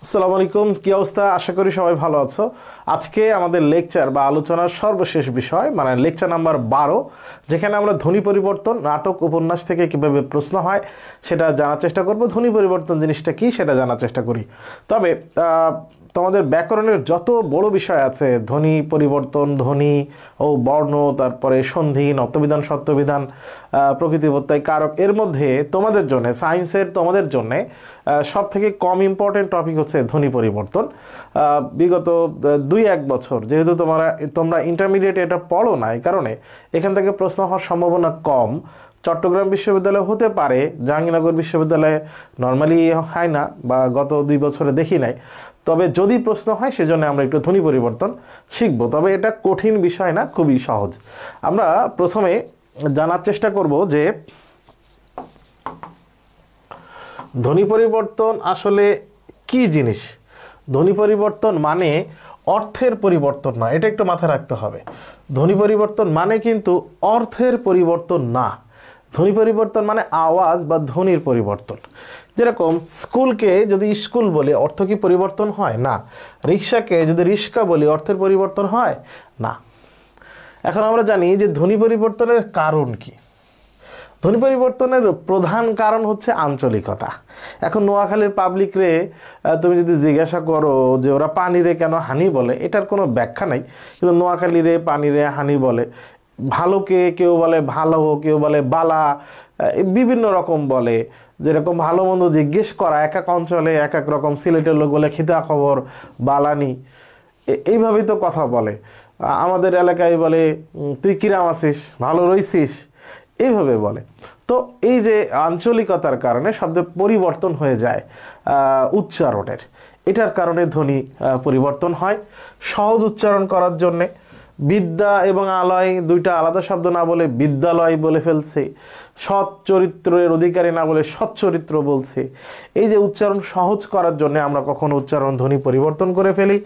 আসসালামু আলাইকুম, কি অবস্থা? আশা করি সবাই ভালো আছো। আজকে আমাদের লেকচার বা আলোচনার সর্বশেষ বিষয় মানে লেকচার নাম্বার 12, যেখানে আমরা ধ্বনি পরিবর্তন নাটক উপন্যাস থেকে কীভাবে প্রশ্ন হয় সেটা জানার চেষ্টা করব। ধ্বনি পরিবর্তন জিনিসটা কি সেটা জানার চেষ্টা করি। তবে তোমাদের ব্যাকরণের যত বড় বিষয় আছে, ধ্বনি পরিবর্তন, ধ্বনি ও বর্ণ, তারপরে সন্ধি, নত্যবিধান, সত্যবিধান, প্রকৃতি প্রত্যয়, কারক, এর মধ্যে তোমাদের জন্য সায়েন্সের তোমাদের জন্যে সব থেকে কম ইম্পর্টেন্ট টপিক হচ্ছে ধ্বনি পরিবর্তন। বিগত 2-1 বছর যেহেতু তোমরা ইন্টারমিডিয়েটে এটা পড়ো না, এই কারণে এখান থেকে প্রশ্ন হওয়ার সম্ভাবনা কম। চট্টগ্রাম বিশ্ববিদ্যালয়ে হতে পারে, জাহাঙ্গীরনগর বিশ্ববিদ্যালয়ে নর্মালি হয় না বা গত 2 বছরে দেখি নাই। তবে যদি প্রশ্ন হয় সেজন্য আমরা একটু ধ্বনি পরিবর্তন শিখব। তবে এটা কঠিন বিষয় না, খুবই সহজ। আমরা প্রথমে জানার চেষ্টা করব যে ধ্বনি পরিবর্তন আসলে কি জিনিস। ধ্বনি পরিবর্তন মানে অর্থের পরিবর্তন না, এটা একটু মাথায় রাখতে হবে। ধ্বনি পরিবর্তন মানে কিন্তু অর্থের পরিবর্তন না। ধ্বনি পরিবর্তন মানে আওয়াজ বা ধ্বনির পরিবর্তন। যেরকম স্কুলকে যদি স্কুল বলি, অর্থ কি পরিবর্তন হয়? না। রিক্সাকে যদি রিক্সা বলি, অর্থের পরিবর্তন হয়? না। এখন আমরা জানি যে ধ্বনি পরিবর্তনের কারণ কি। ধ্বনি পরিবর্তনের প্রধান কারণ হচ্ছে আঞ্চলিকতা। এখন নোয়াখালীর পাবলিকরে তুমি যদি জিজ্ঞাসা করো যে ওরা পানিরে কেন হানি বলে, এটার কোনো ব্যাখ্যা নাই। কিন্তু নোয়াখালীরে পানিরে হানি বলে। ভালোকে কেউ বলে ভালো, কেউ বলে বালা, বিভিন্ন রকম বলে। যেরকম ভালো মন্দ জিজ্ঞেস করা এক এক অঞ্চলে এক এক রকম। সিলেটের লোক বলে খিদা খবর, বালানি, এইভাবেই তো কথা বলে। আমাদের এলাকায় বলে তুই কিরাম আছিস, ভালো রইছিস, এইভাবে বলে। তো এই যে আঞ্চলিকতার কারণে শব্দের পরিবর্তন হয়ে যায় উচ্চারণের, এটার কারণে ধ্বনি পরিবর্তন হয়। সহজ উচ্চারণ করার জন্যে বিদ্যা এবং আলয় দুইটা আলাদা শব্দ না বলে বিদ্যালয় বলে ফেলছে। সৎ চরিত্রের অধিকারী না বলে সৎ চরিত্র বলছে। এই যে উচ্চারণ সহজ করার জন্য আমরা কখনো উচ্চারণ ধ্বনি পরিবর্তন করে ফেলি,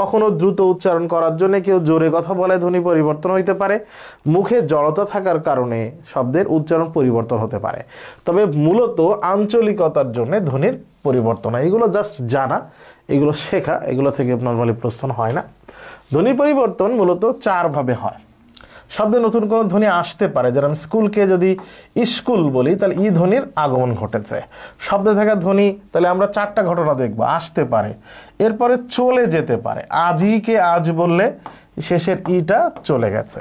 কখনো দ্রুত উচ্চারণ করার জন্য কেউ জোরে কথা বলে ধ্বনি পরিবর্তন হইতে পারে। মুখে জড়তা থাকার কারণে শব্দের উচ্চারণ পরিবর্তন হতে পারে। তবে মূলত আঞ্চলিকতার জন্য ধ্বনির পরিবর্তন হয়। এগুলো জাস্ট জানা, এগুলো শেখা, এগুলো থেকে নর্মালি প্রশ্ন হয় না। ধ্বনি পরিবর্তন মূলত 4 ভাবে হয়। শব্দে নতুন কোনো ধ্বনি আসতে পারে, যেরকম স্কুলকে যদি স্কুল বলি তাহলে ই ধ্বনির আগমন ঘটেছে। শব্দে থাকা ধ্বনি তাহলে আমরা 4টা ঘটনা দেখব। আসতে পারে, এরপরে চলে যেতে পারে। আজিকে আজ বললে শেষের ইটা চলে গেছে।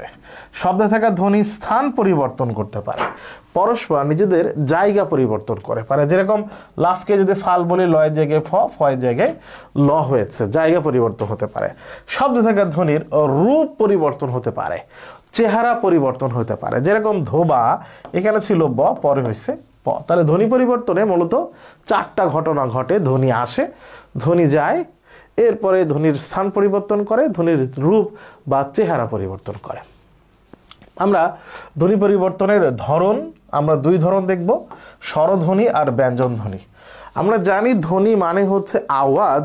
শব্দে থাকা ধ্বনি স্থান পরিবর্তন করতে পারে, পরস্পর নিজেদের জায়গা পরিবর্তন করে পারে। যেরকম লাফকে যদি ফাল বলি লয়ের জায়গায় ফয়ের জায়গায় ল হয়েছে, জায়গা পরিবর্তন হতে পারে। শব্দে থাকা ধ্বনির রূপ পরিবর্তন হতে পারে, চেহারা পরিবর্তন হতে পারে। যেরকম ধোবা এখানে ছিল ব, পরে হয়েছে প। তাহলে ধ্বনি পরিবর্তনে মূলত 4টা ঘটনা ঘটে। ধ্বনি আসে, ধ্বনি যায়, এরপরে ধ্বনির স্থান পরিবর্তন করে, ধ্বনির রূপ বা চেহারা পরিবর্তন করে। আমরা ধ্বনি পরিবর্তনের ধরন আমরা 2 ধরন দেখব, স্বরধ্বনি আর ব্যঞ্জন ধ্বনি। আমরা জানি ধ্বনি মানে হচ্ছে আওয়াজ,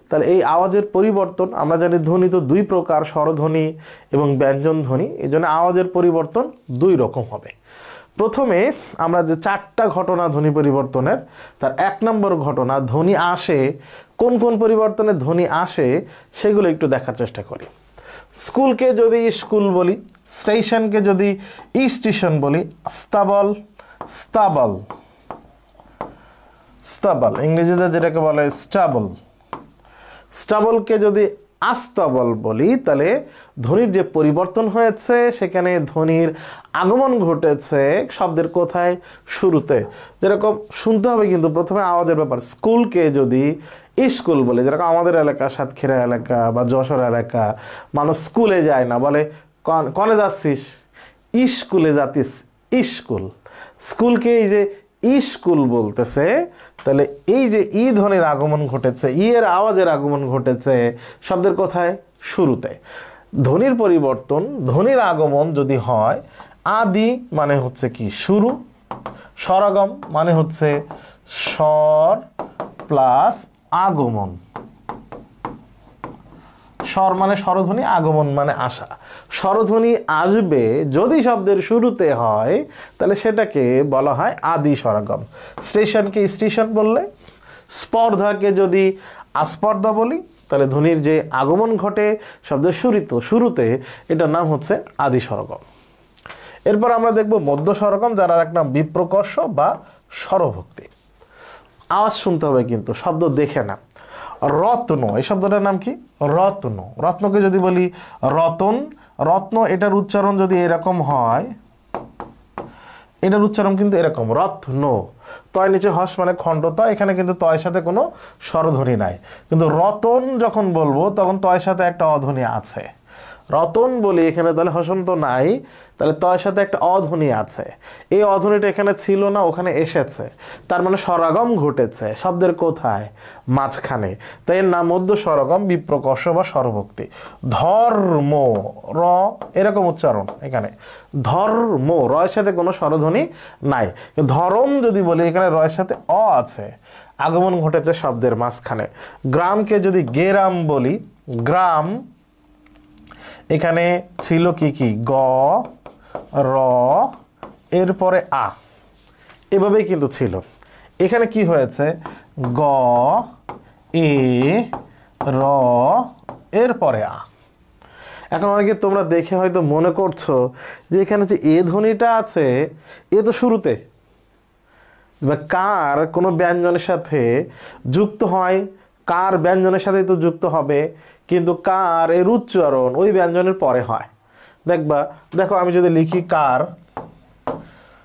তাহলে এই আওয়াজের পরিবর্তন আমরা জানি ধ্বনি তো 2 প্রকার, স্বরধ্বনি এবং ব্যঞ্জন ধ্বনি। এই জন্য আওয়াজের পরিবর্তন 2 রকম হবে। প্রথমে আমরা যে 4টা ঘটনা ধ্বনি পরিবর্তনের, তার 1 নম্বর ঘটনা ধ্বনি আসে, কোন কোন পরিবর্তনে ধ্বনি আসে সেগুলো একটু দেখার চেষ্টা করি। স্কুলকে যদি স্কুল বলি, স্টেশনকে যদি স্টেশন বলি, স্তাবল স্তাবল স্তাবল, ইংরেজিতে যেটাকে বলে স্টাবল। স্টাবলকে যদি আস্তাবল বলি তাহলে ধ্বনির যে পরিবর্তন হয়েছে সেখানে ধ্বনির আগমন ঘটেছে শব্দের কোথায়? শুরুতে। যেরকম শুনতে হবে কিন্তু প্রথমে আওয়াজের ব্যাপার। স্কুলকে যদি স্কুল বলে, যেরকম আমাদের এলাকা সাতক্ষীরা এলাকা বা যশোর এলাকা মানুষ স্কুলে যায় না, বলে কনে যাচ্ছিস? স্কুলে যাতিস, স্কুল। স্কুলকে এই যে স্কুল বলতেছে, তাহলে এই যে ই ধ্বনির আগমন ঘটেছে, ই এর আওয়াজের আগমন ঘটেছে শব্দের কোথায়? শুরুতে। ধ্বনির পরিবর্তন, ধ্বনির আগমন যদি হয়, আদি মানে হচ্ছে কি? শুরু। স্বরাগম মানে হচ্ছে স্বর প্লাস আগমন। স্বর মানে স্বরধ্বনি, আগমন মানে আসা। স্বরধ্বনি আসবে যদি শব্দের শুরুতে হয় তাহলে সেটাকে বলা হয় আদি স্বরাগম। স্টেশনকে স্টেশন বললে, স্পর্ধাকে যদি আস্পর্ধা বলি, তাহলে ধ্বনির যে আগমন ঘটে শব্দের শুরুতে, এটার নাম হচ্ছে আদি স্বরগম। এরপর আমরা দেখব মধ্য স্বরগম, যার আর এক নাম বিপ্রকর্ষ বা স্বরভক্তি। আওয়াজ শুনতে হবে কিন্তু, শব্দ দেখে না। রত্ন, এই শব্দটার নাম কি? রত্ন। রত্নকে যদি বলি রতন, রত্ন, এটার উচ্চারণ যদি এরকম হয়, এটার উচ্চারণ কিন্তু এরকম রত্ন। তয় নিচে হস মানে খণ্ড ত, এখানে কিন্তু তয়ের সাথে কোনো স্বরধ্বনি নাই। কিন্তু রতন যখন বলবো তখন তয়ের সাথে একটা অধ্বনি আছে। রতন বলি এখানে, তাহলে হসন্ত নাই, তাহলে তয়ের সাথে একটা অধ্বনি আছে। এই অধ্বনিটা এখানে ছিল না, ওখানে এসেছে, তার মানে স্বরাগম ঘটেছে শব্দের কোথায়? মাঝখানে। তাই এর নাম মধ্য স্বরগম, বিপ্রকর্ষ বা স্বরভক্তি। ধর্ম, র এরকম উচ্চারণ, এখানে ধর্ম, রয়ের সাথে কোনো স্বরধ্বনি নাই। ধরম যদি বলি, এখানে রয়ের সাথে অ আছে, আগমন ঘটেছে শব্দের মাঝখানে। গ্রামকে যদি গেরাম বলি, গ্রাম, এখানে ছিল কি কি? গ, র, এরপরে আ, এভাবেই কিন্তু ছিল। এখানে কি হয়েছে? গ, এ, র, এরপরে আ। এখন অনেকে তোমরা দেখে হয়তো মনে করছো যে এখানে যে এ ধ্বনিটা আছে, এ তো শুরুতে, বা কার কোনো ব্যঞ্জনের সাথে যুক্ত হয়, কার ব্যঞ্জনের সাথে তো যুক্ত হবে, কিন্তু কার এর উচ্চারণ ওই ব্যঞ্জনের পরে হয়। দেখো আমি যদি লিখি কার,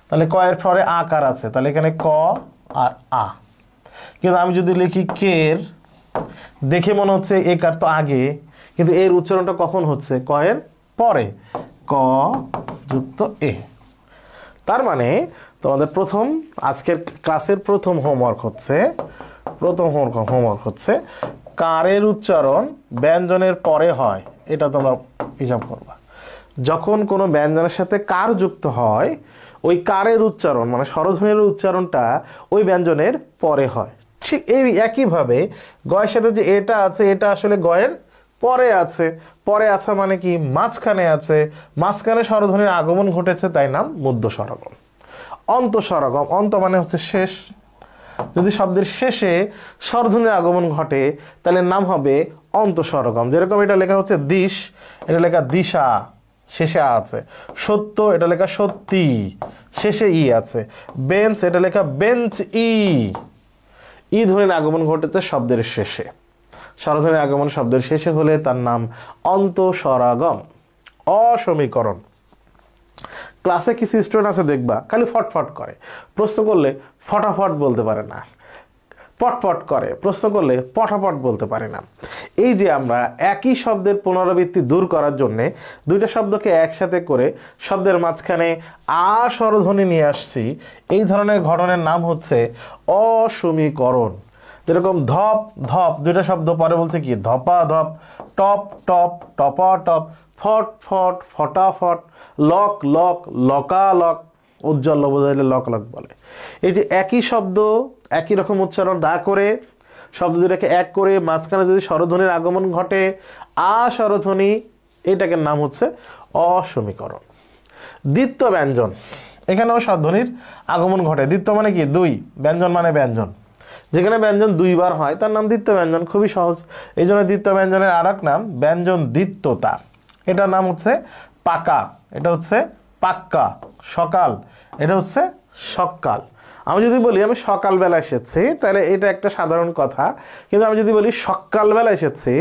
তাহলে ক এর পরে আ কার আছে, তাহলে এখানে ক আর আ। কিন্তু আমি যদি লিখি কের, দেখে মনে হচ্ছে এ কার তো আগে, কিন্তু এর উচ্চারণটা কখন হচ্ছে? ক এর পরে, ক যুক্ত এ। তার মানে তোমাদের আজকের ক্লাসের প্রথম হোমওয়ার্ক হচ্ছে কারের উচ্চারণ ব্যঞ্জনের পরে হয়, এটা তোমরা হিসাব করবা। যখন কোনো ব্যঞ্জনের সাথে কার যুক্ত হয়, ওই কারের উচ্চারণ মানে স্বরধ্বনির উচ্চারণটা ওই ব্যঞ্জনের পরে হয়। ঠিক এই একইভাবে গয়ের সাথে যে এটা আছে, এটা আসলে গয়ের পরে আছে। পরে আছে মানে কি? মাঝখানে আছে, মাঝখানে স্বরধ্বনির আগমন ঘটেছে, তাই নাম মধ্য স্বরগম। অন্ত স্বরগম, অন্ত মানে হচ্ছে শেষ। যদি শব্দের শেষে স্বরধ্বনির আগমন ঘটে, তাহলে নাম হবে অন্ত স্বরগম। যেরকম এটা লেখা হচ্ছে দিশ, এটা লেখা দিশা, শেষে আছে। সত্য, এটা লেখা সত্যি, শেষে ই আছে। বেঞ্চ, এটা লেখা বেঞ্চ ই। ই ধ্বনির আগমন ঘটেছে শব্দের শেষে। স্বরধ্বনির আগমন শব্দের শেষে হলে তার নাম অন্ত স্বরাগম। অসমীকরণ, ক্লাসে কিছু স্টুডেন্ট আছে দেখবা খালি ফটফট করে, প্রশ্ন করলে ফটাফট বলতে পারে না, পটপট করে, প্রশ্ন করলে পটাপট বলতে পারে না। এই যে আমরা একই শব্দের পুনরাবৃত্তি দূর করার জন্যে দুইটা শব্দকে একসাথে করে শব্দের মাঝখানে আ স্বরধ্বনি নিয়ে আসছি, এই ধরনের ঘটনার নাম হচ্ছে অসমীকরণ। যেরকম ধপ ধপ, দুইটা শব্দ পরে বলছে কি? ধপা ধপ, টপ টপ, টপা টপ, ফট ফট, ফটাফট, লক লক, লকালক, উজ্জ্বল বোঝাইলে লক লক বলে। এই যে একই শব্দ একই রকম উচ্চারণ না করে শব্দ দুটাকে এক করে মাঝখানে যদি স্বরধ্বনির আগমন ঘটে, আ স্বরধ্বনি, এটাকে নাম হচ্ছে অসমীকরণ। দ্বিত্ব ব্যঞ্জন, এখানেও স্বরধ্বনির আগমন ঘটে। দ্বিত্ব মানে কি? দুই, ব্যঞ্জন মানে ব্যঞ্জন। যেখানে ব্যঞ্জন দুইবার হয় তার নাম দ্বিত্ব ব্যঞ্জন। খুবই সহজ। এই জন্য দ্বিত্ব ব্যঞ্জনের আর এক নাম ব্যঞ্জন দ্বিত্বতা। এটার নাম হচ্ছে পাকা, এটা হচ্ছে পাক্কা। সকাল, এটা হচ্ছে সকাল। আমি যদি বলি আমি সকালবেলা এসেছি, তাহলে এটা একটা সাধারণ কথা। কিন্তু আমি যদি বলি সকালবেলা এসেছি,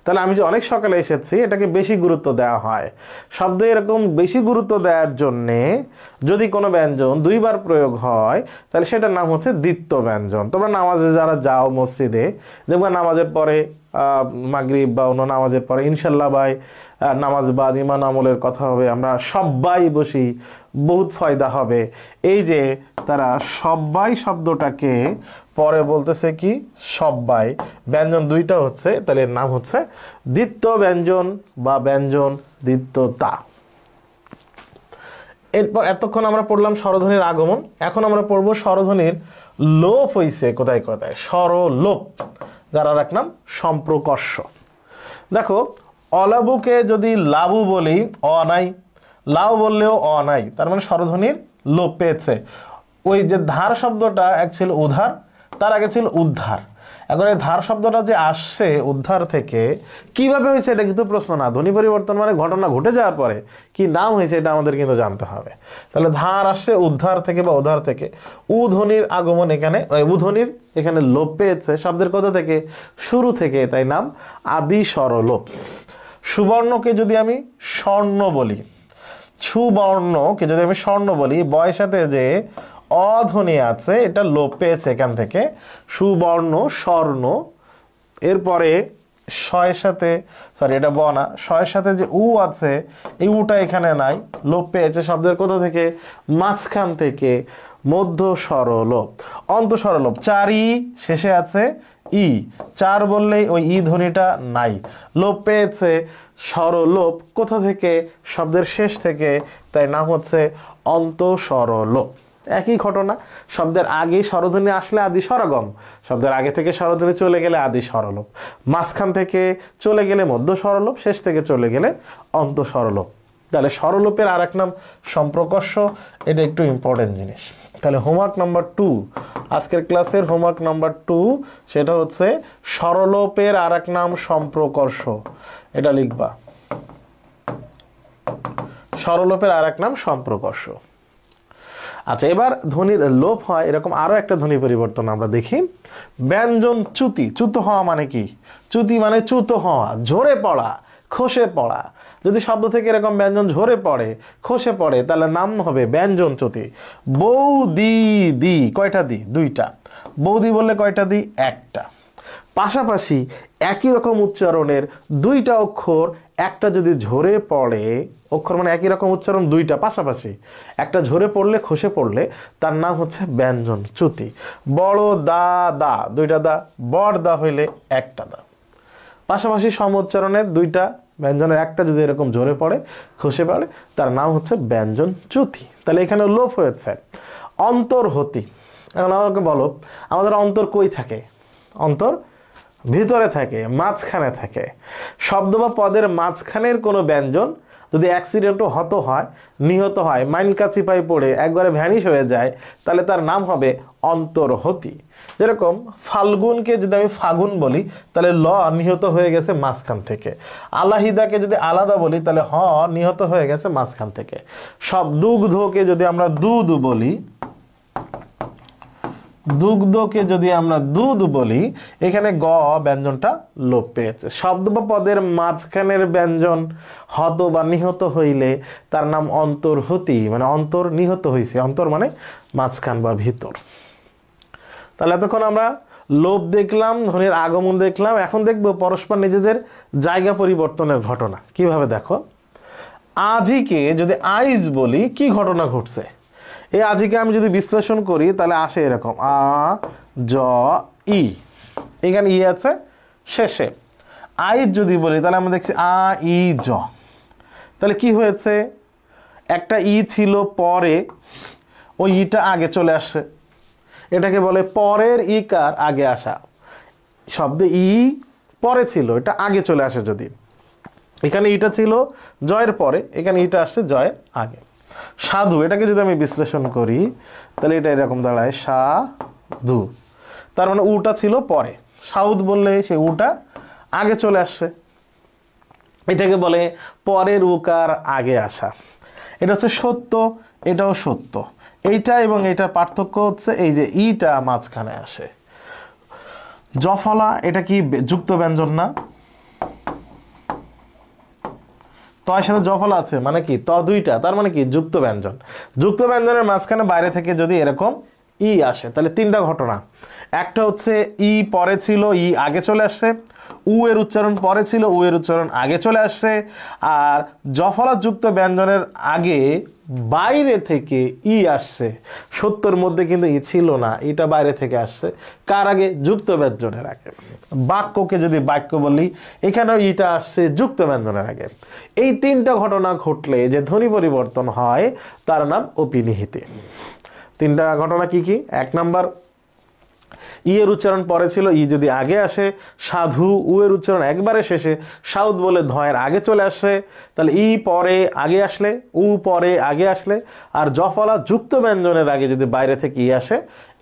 তাহলে আমি যে অনেক সকালে এসেছি, এটাকে বেশি গুরুত্ব দেওয়া হয়। শব্দে এরকম বেশি গুরুত্ব দেওয়ার জন্যে যদি কোনো ব্যঞ্জন দুইবার প্রয়োগ হয়, তাহলে সেটার নাম হচ্ছে দ্বিত্ব ব্যঞ্জন। তোমরা নামাজে যারা যাও মসজিদে, দেখবে নামাজের পরে মাগরিব বা অন্য নামাজের পরে ইনশাল্লাহ ভাই নামাজ বাদ ইমান আমলের কথা হবে, আমরা সবাই বসি, বহুত ফায়দা হবে। এই যে তারা সবাই শব্দটাকে পরে বলতেছে কি? সবাই। ব্যঞ্জন দুইটা হচ্ছে, তাহলে এর নাম হচ্ছে দ্বিত্ব ব্যঞ্জন বা ব্যঞ্জন দ্বিত্বতা। এরপর এতক্ষণ আমরা পড়লাম স্বরধ্বনির আগমন, এখন আমরা পড়বো স্বরধ্বনির লোপ হইছে কোথায় কোথায়। স্বরলোপ, যার আর এক নাম সম্প্রকর্ষ। দেখো, অলাবুকে যদি লাবু বলি, অ নাই, লাউ বললেও অ নাই, তার মানে স্বরধ্বনির লোপ পেয়েছে। ওই যে ধার শব্দটা এক ছিল উধার, তার আগে ছিল উদ্ধার। এখন এই ধার শব্দটা যে আসছে উদ্ধার থেকে, কিভাবে হয়েছে এটা কিন্তু প্রশ্ন না। ধ্বনি পরিবর্তন মানে ঘটনা ঘটে যাওয়ার পরে কি নাম হয়েছে এটা আমাদের কিন্তু জানতে হবে। তাহলে ধার আসছে উদ্ধার থেকে বা উদ্ধার থেকে। উ ধ্বনির আগমন এখানে, উ ধ্বনির এখানে লোপ পেয়েছে শব্দের কোথা থেকে? শুরু থেকে, তাই নাম আদি স্বরলোপ। সুবর্ণকে যদি আমি স্বর্ণ বলি, সুবর্ণকে যদি আমি স্বর্ণ বলি, বয়ের সাথে যে অধ্বনি আছে এটা লোপ পেয়েছে এখান থেকে, সুবর্ণ স্বর্ণ। এরপরে শয়ের সাথে, সরি এটা ব না, শয়ের সাথে যে উ আছে এই উটা এখানে নাই, লোপ পেয়েছে শব্দের কোথা থেকে? মাঝখান থেকে, মধ্য স্বরলোপ, অন্ত স্বরলোপ। চারি শেষে আছে ই, চার বললেই ওই ই ধ্বনিটা নাই, লোপ পেয়েছে স্বরলোপ কোথা থেকে? শব্দের শেষ থেকে, তাই নাম হচ্ছে অন্ত স্বরলোপ। একই ঘটনা, শব্দের আগে স্বরধ্বনি আসলে আদি স্বরগম, শব্দের আগে থেকে স্বরধ্বনি চলে গেলে আদি স্বরলোপ, মাঝখান থেকে চলে গেলে মধ্য স্বরলোপ, শেষ থেকে চলে গেলে অন্ত স্বরলোপ। তাহলে স্বরলোপের আর এক নাম সম্প্রকর্ষ, এটা একটু ইম্পর্টেন্ট জিনিস। তাহলে হোমওয়ার্ক নাম্বার 2, আজকের ক্লাসের হোমওয়ার্ক নাম্বার 2 সেটা হচ্ছে স্বরলোপের আর এক নাম সম্প্রকর্ষ, এটা লিখবা। স্বরলোপের আর এক নাম সম্প্রকর্ষ। আচ্ছা, এবার ধ্বনির লোপ হয় এরকম আরও একটা ধ্বনি পরিবর্তন আমরা দেখি। ব্যঞ্জন চ্যুতি, চ্যুত হওয়া মানে কি? চ্যুতি মানে চ্যুত হওয়া, ঝরে পড়া, খসে পড়া। যদি শব্দ থেকে এরকম ব্যঞ্জন ঝরে পড়ে, খসে পড়ে, তাহলে নাম হবে ব্যঞ্জন চ্যুতি। বৌদি দি, কয়টা দি? দুইটা। বৌদি বললে কয়টা দি? একটা। পাশাপাশি একই রকম উচ্চারণের দুইটা অক্ষর একটা যদি ঝরে পড়ে, অক্ষর মানে একই রকম উচ্চারণ দুইটা পাশাপাশি, একটা ঝরে পড়লে, খসে পড়লে, তার নাম হচ্ছে ব্যঞ্জন চ্যুতি। বড় দা দা, দুইটা দা, বড় দা হইলে একটা দা। পাশাপাশি সম উচ্চারণের দুইটা ব্যঞ্জনের একটা যদি এরকম ঝরে পড়ে, খসে পড়ে, তার নাম হচ্ছে ব্যঞ্জন চ্যুতি। তাহলে এখানে লোপ হয়েছে। অন্তর্হতি, এখন আমাকে বলো আমাদের অন্তর কই থাকে? অন্তর ভিতরে থাকে, মাঝখানে থাকে। শব্দ বা পদের মাঝখানের কোনো ব্যঞ্জন যদি অ্যাক্সিডেন্টও হয়, নিহত হয়, মাইনকা চিপাই পড়ে একবারে ভ্যানিশ হয়ে যায়, তাহলে তার নাম হবে অন্তর্হতি। যেরকম ফাল্গুনকে যদি আমি ফাগুন বলি, তাহলে ল নিহত হয়ে গেছে মাঝখান থেকে। আলাহিদাকে যদি আলাদা বলি, তাহলে হ নিহত হয়ে গেছে মাঝখান থেকে। সব দুগ্ধকে যদি আমরা দুধ বলি, দুগ্ধকে যদি আমরা দুধ বলি, এখানে গ ব্যঞ্জনটা লোপ পেয়েছে। শব্দ বা পদের মাঝখানের ব্যঞ্জন হত বা নিহত হইলে তার নাম অন্তর্হতি, মানে অন্তর নিহত হয়েছে। অন্তর মানে মাঝখান বা ভিতর। তাহলে এতক্ষণ আমরা লোপ দেখলাম, ধ্বনির আগমন দেখলাম, এখন দেখব পরস্পর নিজেদের জায়গা পরিবর্তনের ঘটনা। কিভাবে দেখো, আজিকে যদি আইজ বলি, কি ঘটনা ঘটছে? এই আজিকে আমি যদি বিশ্লেষণ করি তাহলে আসে এরকম আ জ ই, এখানে ই আছে শেষে। আইজ যদি বলি তাহলে আমরা দেখছি আ ই জ। তাহলে কি হয়েছে? একটা ই ছিল পরে, ওই ইটা আগে চলে আসছে, এটাকে বলে পরের ইকার আগে আসা। শব্দে ই পরে ছিল, এটা আগে চলে আসে। যদি এখানে ইটা ছিল জয়ের পরে, এখানে ইটা আসছে জয়ের আগে। সাধু, এটাকে যদি আমি বিশ্লেষণ করি তাহলে এটা এরকম দাঁড়ায় সাধু, তার মানে উটা ছিল পরে। সাউদ বললে সে উটা আগে চলে আসছে, এটাকে বলে পরের উকার আগে আসা। এটা হচ্ছে সত্য, এটাও সত্য। এইটা এবং এইটার পার্থক্য হচ্ছে এই যে ইটা মাঝখানে আসে। জফলা, এটা কি যুক্ত ব্যঞ্জন না? তয়ের সাথে জফলা আছে মানে কি ত দুইটা, তার মানে কি যুক্ত ব্যঞ্জন। যুক্ত ব্যঞ্জনের মাঝখানে বাইরে থেকে যদি এরকম ই আসে, তাহলে তিনটা ঘটনা। একটা হচ্ছে ই পরে ছিল, ই আগে চলে আসছে। উ এর উচ্চারণ পরে ছিল, উ এর উচ্চারণ আগে চলে আসছে। আর জফলা যুক্ত ব্যঞ্জনের আগে বাইরে থেকে ই আসছে। সত্যর মধ্যে কিন্তু ই ছিল না, এটা বাইরে থেকে আসছে। কার আগে? যুক্ত ব্যঞ্জনের আগে। বাক্যকে যদি বাক্য বলি, এখানেও ইটা আসছে যুক্ত ব্যঞ্জনের আগে। এই তিনটা ঘটনা ঘটলে যে ধ্বনি পরিবর্তন হয় তার নাম অপিনিহিতে। তিনটা ঘটনা কি কি? এক নাম্বার, ই এর উচ্চারণ পরে ছিল, ই যদি আগে আসে। সাধু, উ এর উচ্চারণ একবারে শেষে, সাউদ বলে ধয়ের আগে চলে আসছে, তাহলে ই পরে আগে আসলে, উ পরে আগে আসলে। আর জফলা যুক্ত ব্যঞ্জনের আগে যদি বাইরে থেকে ই আসে,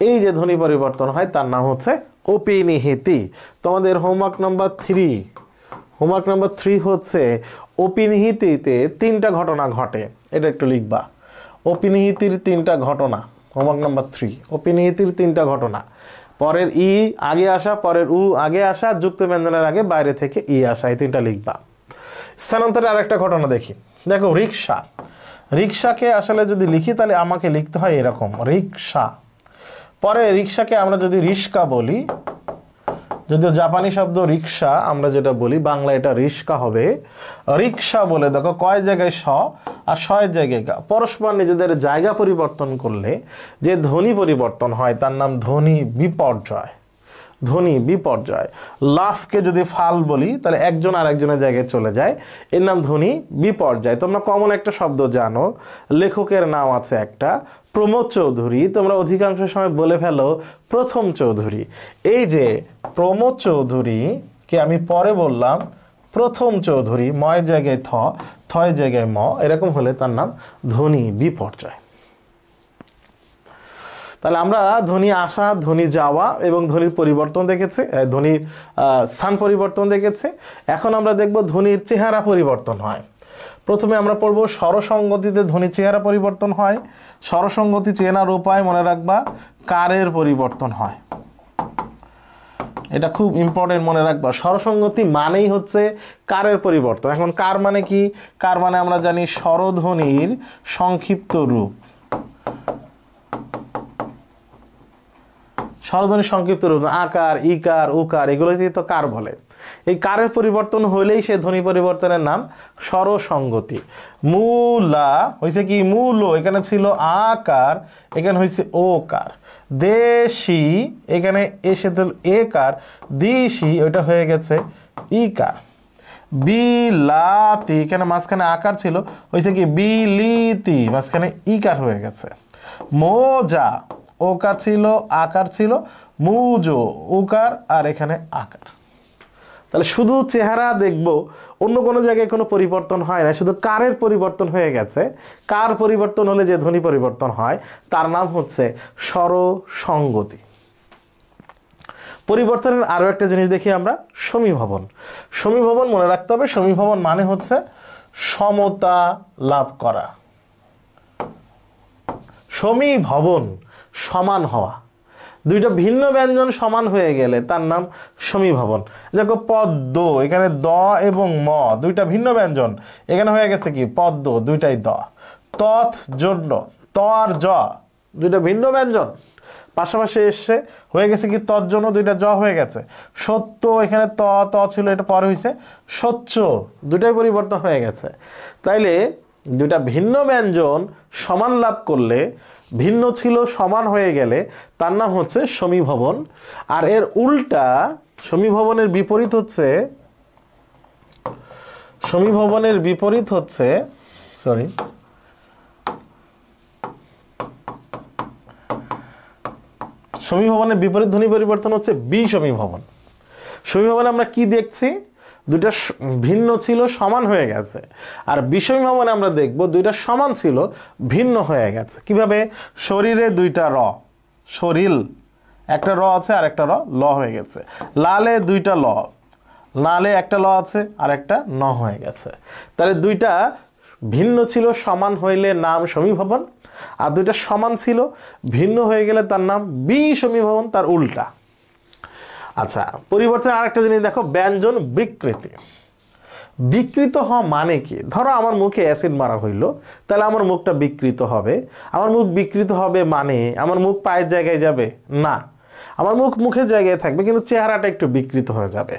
এই যে ধ্বনি পরিবর্তন হয় তার নাম হচ্ছে অপিনিহিতি। তোমাদের হোমওয়ার্ক নাম্বার 3 হচ্ছে অপিনিহিতিতে 3টা ঘটনা ঘটে, এটা একটু লিখবা। অপিনিহিতির 3টা ঘটনা, হোমওয়ার্ক নাম্বার 3, অপিনিহিতির 3টা ঘটনা। পরের ই আগে আসা, পরের উ আগে আসা, যুক্ত ব্যঞ্জনের আগে বাইরে থেকে ই আসা, এই 3টা লিখবা। স্থানান্তরের আরেকটা ঘটনা দেখি। দেখো রিক্সা, রিক্সাকে আসলে যদি লিখি তাহলে আমাকে লিখতে হয় এরকম রিক্সা। পরে রিক্সাকে আমরা যদি রিস্কা বলি, যদিও জাপানি শব্দ রিক্সা, আমরা যেটা বলি বাংলা এটা রিস্কা হবে। রিক্সা বলে দেখো কয় জায়গায় স আর শয়ের জায়গায় গা, পরস্পর নিজেদের জায়গা পরিবর্তন করলে যে ধ্বনি পরিবর্তন হয় তার নাম ধ্বনি বিপর্যয়। ধ্বনি বিপর্যয়। লাফকে যদি ফাল বলি তাহলে একজন আর একজনের জায়গায় চলে যায়, এর নাম ধ্বনি বিপর্যয়। তোমরা কমন একটা শব্দ জানো, লেখকের নাম আছে একটা প্রমোদ চৌধুরী, তোমরা অধিকাংশ সময় বলে ফেলো প্রথম চৌধুরী। এই যে প্রমোদ চৌধুরীকে আমি পরে বললাম প্রথম চৌধুরী, ময়ের জায়গায় থ, থয়ের জায়গায় ম, এরকম হলে তার নাম ধ্বনি বিপর্যয়। তাহলে আমরা ধ্বনি আসা, ধ্বনি যাওয়া এবং ধ্বনির পরিবর্তন দেখেছি, ধ্বনির স্থান পরিবর্তন দেখেছি। এখন আমরা দেখব ধ্বনির চেহারা পরিবর্তন হয়। প্রথমে আমরা পড়ব স্বরসঙ্গতিতে ধ্বনির চেহারা পরিবর্তন হয়। স্বরসঙ্গতি চেনার উপায় মনে রাখবা, কারের পরিবর্তন হয়, এটা খুব ইম্পর্টেন্ট মনে রাখবা। স্বরসঙ্গতি মানেই হচ্ছে কারের পরিবর্তন। এখন কার মানে কি? কার মানে আমরা জানি স্বরধ্বনির সংক্ষিপ্ত রূপ। স্বরধ্বনির সংক্ষিপ্ত রূপ আকার, ইকার, উকার, এগুলোকে তো কার বলে। এই কারের পরিবর্তন হইলেই সে ধ্বনি পরিবর্তনের নাম স্বরসঙ্গতি। মূলা হয়েছে কি মূল, এখানে ছিল আকার, এখানে হয়েছে ওকার। দেশি এখানে এসে তো একার, দিশি ওইটা হয়ে গেছে ইকার। বিলাতি এখানে মাঝখানে আকার ছিল, হয়েছে কি বিলিতি, মাঝখানে ইকার হয়ে গেছে। মোজা ওকার ছিল, আকার ছিল, মুজো উকার আর এখানে আকার। তাহলে শুধু চেহারা দেখব, অন্য কোনো জায়গায় কোনো পরিবর্তন হয় না, শুধু কারের পরিবর্তন হয়ে গেছে। কার পরিবর্তন হলে যে ধ্বনি পরিবর্তন হয় তার নাম হচ্ছে স্বরসঙ্গতি। পরিবর্তনের আরও একটা জিনিস দেখি আমরা, সমীভবন। সমীভবন মনে রাখতে হবে, সমীভবন মানে হচ্ছে সমতা লাভ করা। সমীভবন সমান হওয়া, দুইটা ভিন্ন ব্যঞ্জন সমান হয়ে গেলে তার নাম সমীভবন। দেখো পদ্ম, এখানে দ এবং ম দুইটা ভিন্ন ব্যঞ্জন, এখানে হয়ে গেছে কি পদ্ম, দুইটাই দ। তৎ জন্য, ত আর জ দুইটা ভিন্ন ব্যঞ্জন পাশাপাশি এসছে, হয়ে গেছে কি তৎজন্য, দুইটা জ হয়ে গেছে। সত্য এখানে ত ত ছিল, এটা পরে হয়েছে সচ্চ, দুইটাই পরিবর্তন হয়ে গেছে। তাইলে দুইটা ভিন্ন ব্যঞ্জন সমান লাভ করলে, ভিন্ন ছিল সমান হয়ে গেলে তার নাম হচ্ছে সমীভবন। আর এর উল্টা সমীভবনের বিপরীত হচ্ছে, সমীভবনের বিপরীত হচ্ছে সমীভবনের বিপরীত ধ্বনি পরিবর্তন হচ্ছে বিসমীভবন। সমীভবনে আমরা কি দেখছি? দুইটা ভিন্ন ছিল সমান হয়ে গেছে। আর বিষমীভবনে আমরা দেখব দুইটা সমান ছিল ভিন্ন হয়ে গেছে। কিভাবে? শরীরে দুইটা র, শরীর একটা র আছে আর একটা র ল হয়ে গেছে। লালে দুইটা ল, লালে একটা ল আছে আর একটা ন হয়ে গেছে। তাহলে দুইটা ভিন্ন ছিল সমান হইলে নাম সমীভবন, আর দুইটা সমান ছিল ভিন্ন হয়ে গেলে তার নাম বিসমীভবন, তার উল্টা। আচ্ছা, পরিবর্তনের আরেকটা জিনিস দেখো, ব্যঞ্জন বিকৃতি। বিকৃত হওয়া মানে কি? ধরো আমার মুখে অ্যাসিড মারা হইলো, তাহলে আমার মুখটা বিকৃত হবে। আমার মুখ বিকৃত হবে মানে আমার মুখ পায়ের জায়গায় যাবে না, আমার মুখ মুখের জায়গায় থাকবে, কিন্তু চেহারাটা একটু বিকৃত হয়ে যাবে।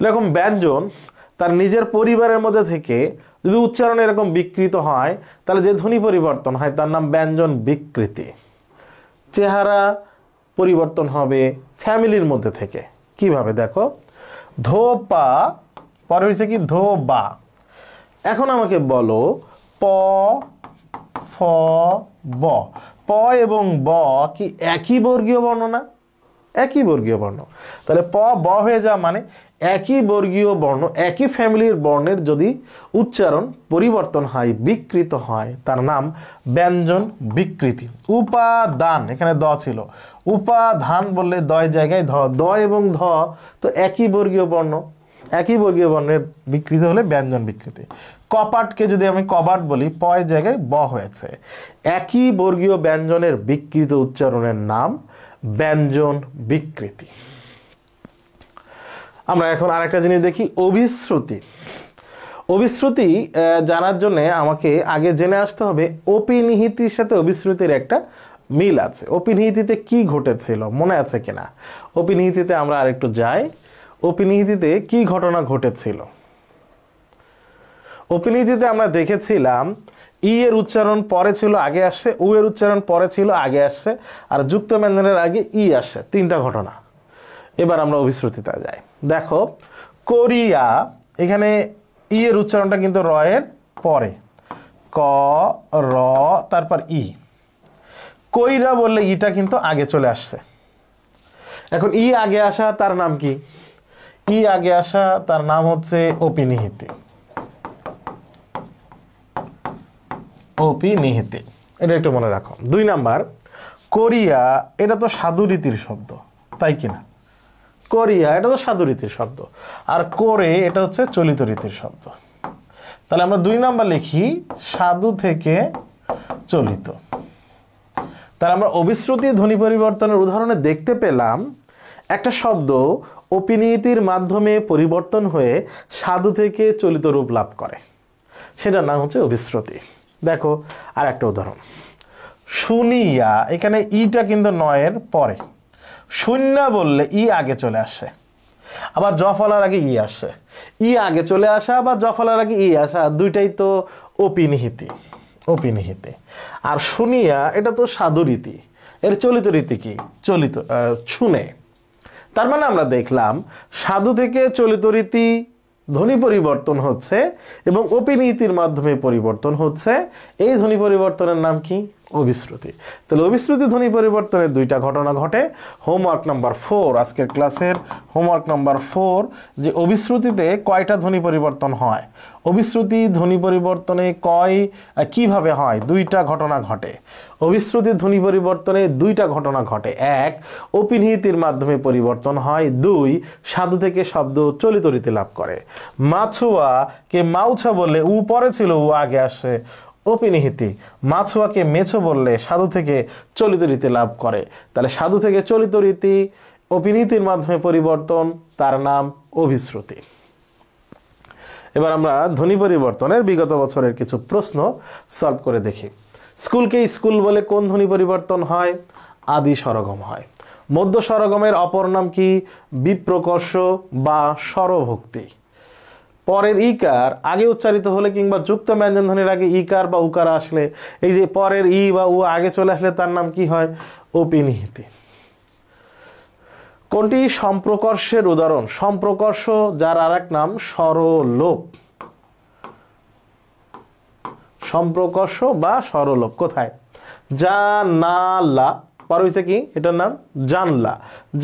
এরকম ব্যঞ্জন তার নিজের পরিবারের মধ্যে থেকে যদি উচ্চারণ এরকম বিকৃত হয়, তাহলে যে ধ্বনি পরিবর্তন হয় তার নাম ব্যঞ্জন বিকৃতি। চেহারা পরিবর্তন হবে ফ্যামিলির মধ্যে থেকে। কিভাবে? দেখো, ধোপা পরে হয়েছে কি ধোবা। এখন আমাকে বলো প ফ ব, প এবং ব কি একই বর্গীয় বর্ণ না? একই বর্গীয় বর্ণ। তাহলে প ব হয়ে যাওয়া মানে একই বর্গীয় বর্ণ একই ফ্যামিলির বর্ণের যদি উচ্চারণ পরিবর্তন হয় বিকৃত হয় তার নাম ব্যঞ্জন বিকৃতি। উপাদান এখানে দ ছিল, উপাধান বললে দয় জায়গায় ধ, দ এবং ধ তো একই বর্গীয় বর্ণ, একই বর্গীয় বর্ণের বিকৃতি হলে ব্যঞ্জন বিকৃতি। কপাটকে যদি আমি কবাট বলি পয় জায়গায় ব হয়েছে, একই বর্গীয় ব্যঞ্জনের বিকৃত উচ্চারণের নাম ব্যঞ্জন বিকৃতি। আমরা এখন আরেকটা জিনিস দেখি, অভিশ্রুতি। অভিশ্রুতি জানার জন্য আমাকে আগে জেনে আসতে হবে অপিনিহিতির সাথে অভিশ্রুতির একটা মিল আছে। অপিনিহিতিতে কি ঘটেছিল মনে আছে কিনা? অপিনিহিতিতে আমরা আরেকটু যাই। অপিনিহিতিতে কি ঘটনা ঘটেছিল? অপিনিহিতিতে আমরা দেখেছিলাম ই এর উচ্চারণ পরে ছিল আগে আসছে, উ এর উচ্চারণ পরে ছিল আগে আসছে, আর যুক্ত ব্যঞ্জনের আগে ই আসছে, তিনটা ঘটনা। এবার আমরা অভিশ্রুতিতে যাই। দেখো কোরিয়া, এখানে ই এর উচ্চারণটা কিন্তু র এর পরে, ক র তারপর ই। কইরা বললে ইটা কিন্তু আগে চলে আসছে। এখন ই আগে আসা তার নাম কি? ই আগে আসা তার নাম হচ্ছে অপিনিহিতি। অপিনিহিতি, এটা একটু মনে রাখো। 2 নাম্বার, কোরিয়া এটা তো সাধুরীতির শব্দ, তাই কিনা? কোরিয়া এটা তো সাধুরীতির শব্দ, আর করে এটা হচ্ছে চলিত রীতির শব্দ। তাহলে আমরা 2 নাম্বার লিখি সাধু থেকে চলিত। তাহলে আমরা অভিশ্রুতি ধ্বনি পরিবর্তনের উদাহরণে দেখতে পেলাম একটা শব্দ অপিনিহিতির মাধ্যমে পরিবর্তন হয়ে সাধু থেকে চলিত রূপ লাভ করে, সেটার নাম হচ্ছে অভিশ্রুতি। দেখো আর একটা উদাহরণ, শুনিয়া, এখানে ইটা কিন্তু নয়ের পরে, শূন্য বললে ই আগে চলে আসে, আবার জ ফলার আগে ই আসে। ই আগে চলে আসা আবার জ ফলার আগে ই আসা, দুইটাই তো অপিনিহিতি। অপিনিহিতি। আর শুনিয়া এটা তো সাধুরীতি, এর চলিত রীতি কি? চলিত শুনে। তার মানে আমরা দেখলাম সাধু থেকে চলিত রীতি ধ্বনি পরিবর্তন হচ্ছে এবং অপিনিহিতির মাধ্যমে পরিবর্তন হচ্ছে। এই ধ্বনি পরিবর্তনের নাম কি? অভিশ্রুতি। তাহলে অভিশ্রুতি ধ্বনি পরিবর্তনের 2টা ঘটনা ঘটে। হোমওয়ার্ক নাম্বার 4, আজকের ক্লাসের হোমওয়ার্ক নাম্বার 4, যে অভিশ্রুতিতে কয়টা ধ্বনি পরিবর্তন হয়, অভিশ্রুতি ধ্বনি পরিবর্তনে কিভাবে হয়? 2টা ঘটনা ঘটে। অভিশ্রুতি ধ্বনি পরিবর্তনে 2টা ঘটনা ঘটে। 1, অপিনিহিতির মাধ্যমে পরিবর্তন হয়। 2, সাধু থেকে শব্দ চলিত রীতি লাভ করে। মাছুয়া কে মাউছা বললে উ পরে ছিল, উ আগে আসে, অপিনিহিতি। মাছুয়াকে মেছো বললে সাধু থেকে চলিত রীতি লাভ করে। তাহলে সাধু থেকে চলিত রীতি অপিনিহিতির মাধ্যমে পরিবর্তন, তার নাম অভিশ্রুতি। এবার আমরা ধ্বনি পরিবর্তনের বিগত বছরের কিছু প্রশ্ন সলভ করে দেখি। স্কুলকে স্কুল বলে কোন ধ্বনি পরিবর্তন হয়? আদি স্বরগম হয়। মধ্য স্বরগমের অপর নাম কি? বিপ্রকর্ষ বা স্বরভক্তি। পরের ইকার আগে উচ্চারিত হলে কিংবা যুক্ত ব্যঞ্জন ধ্বনির আগে ইকার বা উকার আসলে, এই যে পরের ই বা উ আগে চলে আসলে তার নাম কি হয়? অপিনিহিতি। কোনটি সম্প্রকর্ষের উদাহরণ? সম্প্রকর্ষ যার আরেক নাম স্বরলোপ। সম্প্রকর্ষ বা স্বরলোপ কোথায়? জানালা, পর হয়েছে কি? এটার নাম জানলা।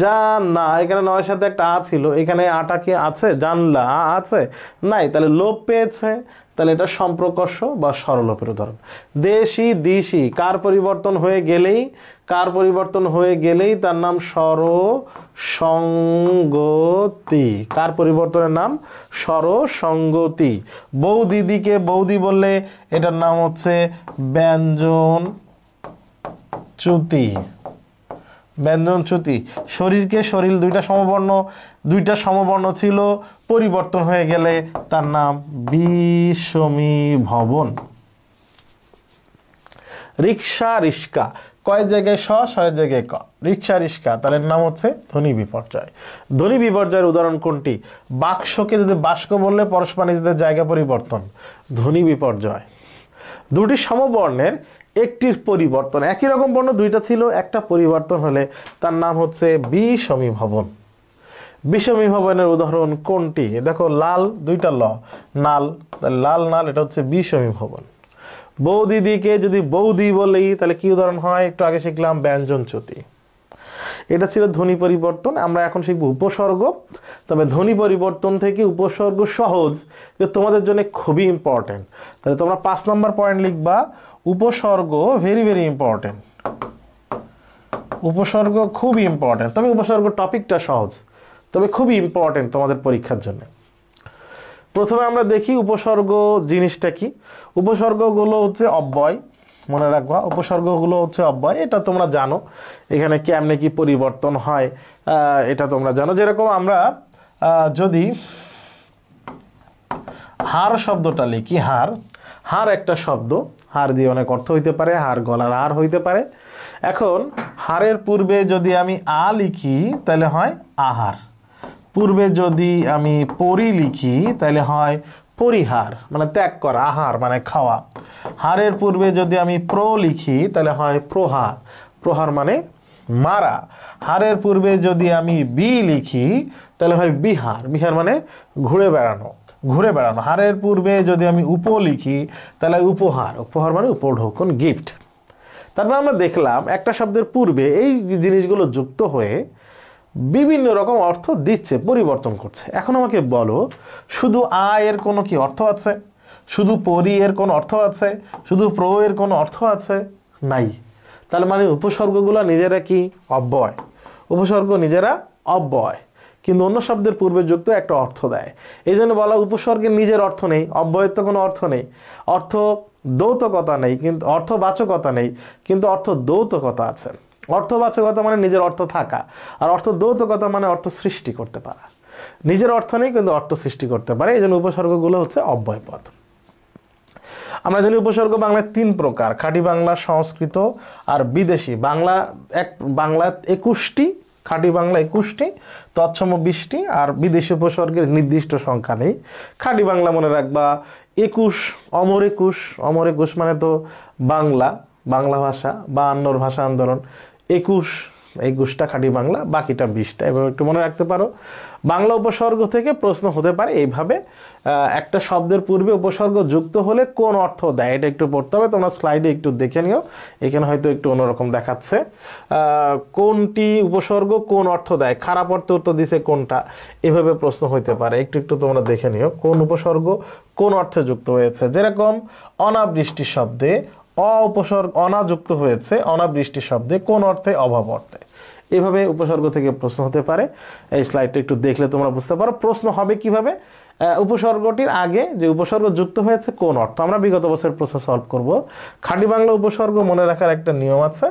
জানা, এখানে নয়ের সাথে একটা আ ছিল, এখানে আটা কি আছে? জানলা আ আছে? নাই, তাহলে লোপ পেয়েছে, তাহলে এটা সম্প্রকর্ষ বা স্বরলোপের উদাহরণ। দেশি দিশি, কার পরিবর্তন হয়ে গেলেই, কার পরিবর্তন হয়ে গেলেই তার নাম স্বরসঙ্গতি। কার পরিবর্তনের নাম? স্বরসঙ্গতি। বৌদিদিকে বৌদি বললে এটার নাম হচ্ছে ব্যঞ্জন চ্যুতি। ব্যঞ্জন চ্যুতি। শরীরকে শরীর, দুইটা সমবর্ণ ছিল, পরিবর্তন হয়ে গেলে তার নাম বিষমীভবন। রিক্সা রিস্কা, কয় জায়গায় স, ছয় জায়গায় ক, রিক্সা রিস্কা, তাহলে নাম হচ্ছে ধ্বনি বিপর্যয়। ধ্বনি বিপর্যয়ের উদাহরণ কোনটি? বাক্সকে যদি বাস্ক বললে পরস্পর নিজেদের জায়গা পরিবর্তন, ধ্বনি বিপর্যয়। দুটি সমবর্ণের একটির পরিবর্তন, একই রকম বর্ণ দুইটা ছিল, একটা পরিবর্তন হলে তার নাম হচ্ছে বিষমীভবন। বিষমীভবনের উদাহরণ কোনটি? দেখো লাল, দুইটা ল, নাল, লাল নাল, এটা হচ্ছে বিষমীভবন। বৌদিদিকে যদি বৌদি বলি তাহলে কি উদাহরণ হয়? একটু আগে শিখলাম ব্যঞ্জন চ্যুতি। এটা ছিল ধ্বনি পরিবর্তন। আমরা এখন শিখব উপসর্গ। তবে ধ্বনি পরিবর্তন থেকে উপসর্গ সহজ, যে তোমাদের জন্য খুবই ইম্পর্টেন্ট। তাহলে তোমরা 5 নম্বর পয়েন্ট লিখবা, উপসর্গ ভেরি ভেরি ইম্পর্টেন্ট। উপসর্গ খুবই ইম্পর্টেন্ট, তবে উপসর্গ টপিকটা সহজ, তবে খুবই ইম্পর্টেন্ট তোমাদের পরীক্ষার জন্য। প্রথমে আমরা দেখি উপসর্গ জিনিসটা কি। উপসর্গগুলো হচ্ছে অব্যয়, মনে রাখবা উপসর্গগুলো হচ্ছে অব্যয়। এটা তোমরা জানো, এখানে কেমনে কি পরিবর্তন হয় এটা তোমরা জানো। যেরকম আমরা যদি হার শব্দটা লিখি, হার, হার একটা শব্দ, হার দিয়ে অনেক অর্থ হইতে পারে, হার গলার হার হইতে পারে। এখন হারের পূর্বে যদি আমি আ লিখি তাহলে হয় আহার, পূর্বে যদি আমি পরি লিখি তাহলে হয় পরিহার, মানে ত্যাগ করা, আহার মানে খাওয়া। হারের পূর্বে যদি আমি প্র লিখি তাহলে হয় প্রহার, প্রহার মানে মারা। হারের পূর্বে যদি আমি বি লিখি তাহলে হয় বিহার, বিহার মানে ঘুরে বেড়ানো, ঘুরে বেড়ানো। হারের পূর্বে যদি আমি উপ লিখি তাহলে উপহার, উপহার মানে উপঢৌকন, গিফট। তারপর আমরা দেখলাম একটা শব্দের পূর্বে এই জিনিসগুলো যুক্ত হয়ে বিভিন্ন রকম অর্থ দিচ্ছে, পরিবর্তন করছে। এখন আমাকে বলো, শুধু আ এর কোনো কি অর্থ আছে? শুধু পরি এর কোনো অর্থ আছে? শুধু প্র এর কোনো অর্থ আছে? নাই। তাহলে মানে উপসর্গগুলো নিজেরা কি অব্যয়, উপসর্গ নিজেরা অব্যয়, কিন্তু অন্য শব্দের পূর্বে যুক্ত একটা অর্থ দেয়। এই জন্য বলা উপসর্গের নিজের অর্থ নেই, অব্যয়ের তো কোনো অর্থ নেই। অর্থ দ্বৈতকতা নেই, কিন্তু অর্থবাচকতা নেই, কিন্তু অর্থ দ্বৈতকতা আছে। অর্থবাচকতা মানে নিজের অর্থ থাকা, আর অর্থ দ্বৈতকতা মানে অর্থ সৃষ্টি করতে পারা। নিজের অর্থ নেই কিন্তু অর্থ সৃষ্টি করতে পারে, এই জন্য উপসর্গগুলো হচ্ছে অব্যয় পদ। আমরা জানি উপসর্গ বাংলায় 3 প্রকার, খাঁটি বাংলা, সংস্কৃত আর বিদেশি। বাংলা বাংলা 21টি, খাঁটি বাংলা 21টি, তৎসম 20টি, আর বিদেশি উপসর্গের নির্দিষ্ট সংখ্যা নেই। খাঁটি বাংলা মনে রাখবা 21, অমর 21, অমর 21 মানে তো বাংলা, বাংলা ভাষা, 52 ভাষা আন্দোলন, 21টা খাঁটি বাংলা, বাকিটা 20টা, এভাবে একটু মনে রাখতে পারো। বাংলা উপসর্গ থেকে প্রশ্ন হতে পারে এইভাবে, একটা শব্দের পূর্বে উপসর্গ যুক্ত হলে কোন অর্থ দেয়, এটা একটু পড়তে হবে। তোমরা স্লাইডে একটু দেখে নিও, এখানে হয়তো একটু অন্যরকম দেখাচ্ছে। কোনটি উপসর্গ কোন অর্থ দেয়, খারাপ অর্থ উত্তর দিছে কোনটা, এভাবে প্রশ্ন হইতে পারে। একটু একটু তোমরা দেখে নিও কোন উপসর্গ কোন অর্থে যুক্ত হয়েছে। যেরকম অনাবৃষ্টি শব্দে উপসর্গ অনা যুক্ত হয়েছে, অনাবৃষ্টি শব্দে কোন অর্থে, অভাব অর্থে। এভাবে উপসর্গ থেকে প্রশ্ন হতে পারে। এই স্লাইডটা একটু দেখলে তোমরা বুঝতে পারো প্রশ্ন হবে কিভাবে। উপসর্গটির আগে যে উপসর্গ যুক্ত হয়েছে কোন অর্থ, আমরা বিগত বছরের প্রশ্ন সলভ করব। খাঁটি বাংলা উপসর্গ মনে রাখার একটা নিয়ম আছে।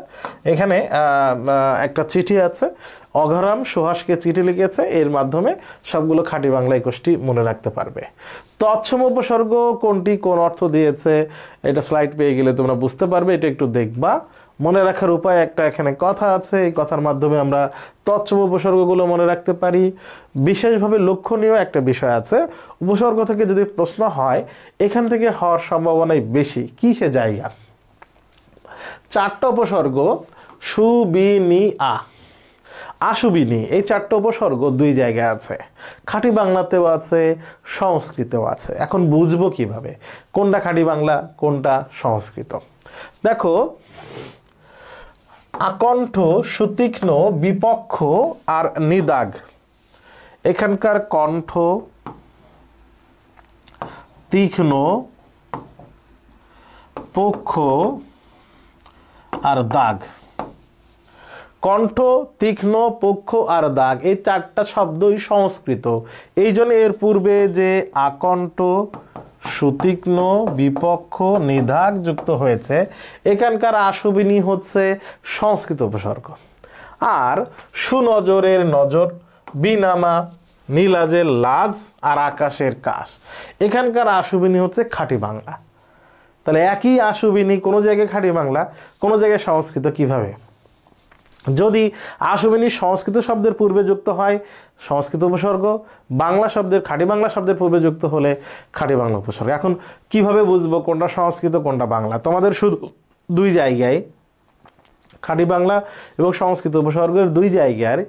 এখানে একটা চিঠি আছে, অঘরাম সুহাসকে চিঠি লিখেছে, এর মাধ্যমে সবগুলো খাঁটি বাংলা 21টি মনে রাখতে পারবে। তৎসম উপসর্গ কোনটি কোন অর্থ দিয়েছে, এটা স্লাইড পেয়ে গেলে তোমরা বুঝতে পারবে, এটা একটু দেখবা। মনে রাখার উপায় একটা এখানে কথা আছে, এই কথার মাধ্যমে আমরা তৎসম উপসর্গগুলো মনে রাখতে পারি। বিশেষভাবে লক্ষণীয় একটা বিষয় আছে, উপসর্গ থেকে যদি প্রশ্ন হয় এখান থেকে হওয়ার সম্ভাবনাই বেশি। কি সে জায়গা? 4টা উপসর্গ সু, বি, নি, আ, আশুবিনি, এই 4টা উপসর্গ 2 জায়গায় আছে, খাঁটি বাংলাতেও আছে, সংস্কৃতেও আছে। এখন বুঝবো কিভাবে কোনটা খাঁটি বাংলা কোনটা সংস্কৃত? দেখো, আকণ্ঠ, সুতীক্ষ্ণ, বিপক্ষ আর নিদাগ। এখানকার কণ্ঠ, তীক্ষ্ণ, পক্ষ আর দাগ। কণ্ঠ, তীক্ষ্ণ, পক্ষ আর দাগ, এই 4টা শব্দই সংস্কৃত। এই জন্য এর পূর্বে যে আকণ্ঠ, সুতীক্ষ্ণ, বিপক্ষ, নিদাগ যুক্ত হয়েছে, এখানকার আশুবিনি হচ্ছে সংস্কৃত উপসর্গ। আর সুনজরের নজর, বিনামা, নীলাজের লাজ আর আকাশের কাশ, এখানকার আশুবিনি হচ্ছে খাঁটি বাংলা। তাহলে একই আশুবিনি, কোনো জায়গায় খাঁটি বাংলা, কোনো জায়গায় সংস্কৃত। কিভাবে? যদি আশুবিনি সংস্কৃত শব্দের পূর্বে যুক্ত হয় সংস্কৃত উপসর্গ, বাংলা শব্দের, খাঁটি বাংলা শব্দের পূর্বে যুক্ত হলে খাঁটি বাংলা উপসর্গ। এখন কিভাবে বুঝবো কোনটা সংস্কৃত কোনটা বাংলা? তোমাদের শুধু 2 জায়গায়, খাঁটি বাংলা এবং সংস্কৃত উপসর্গের 2 জায়গার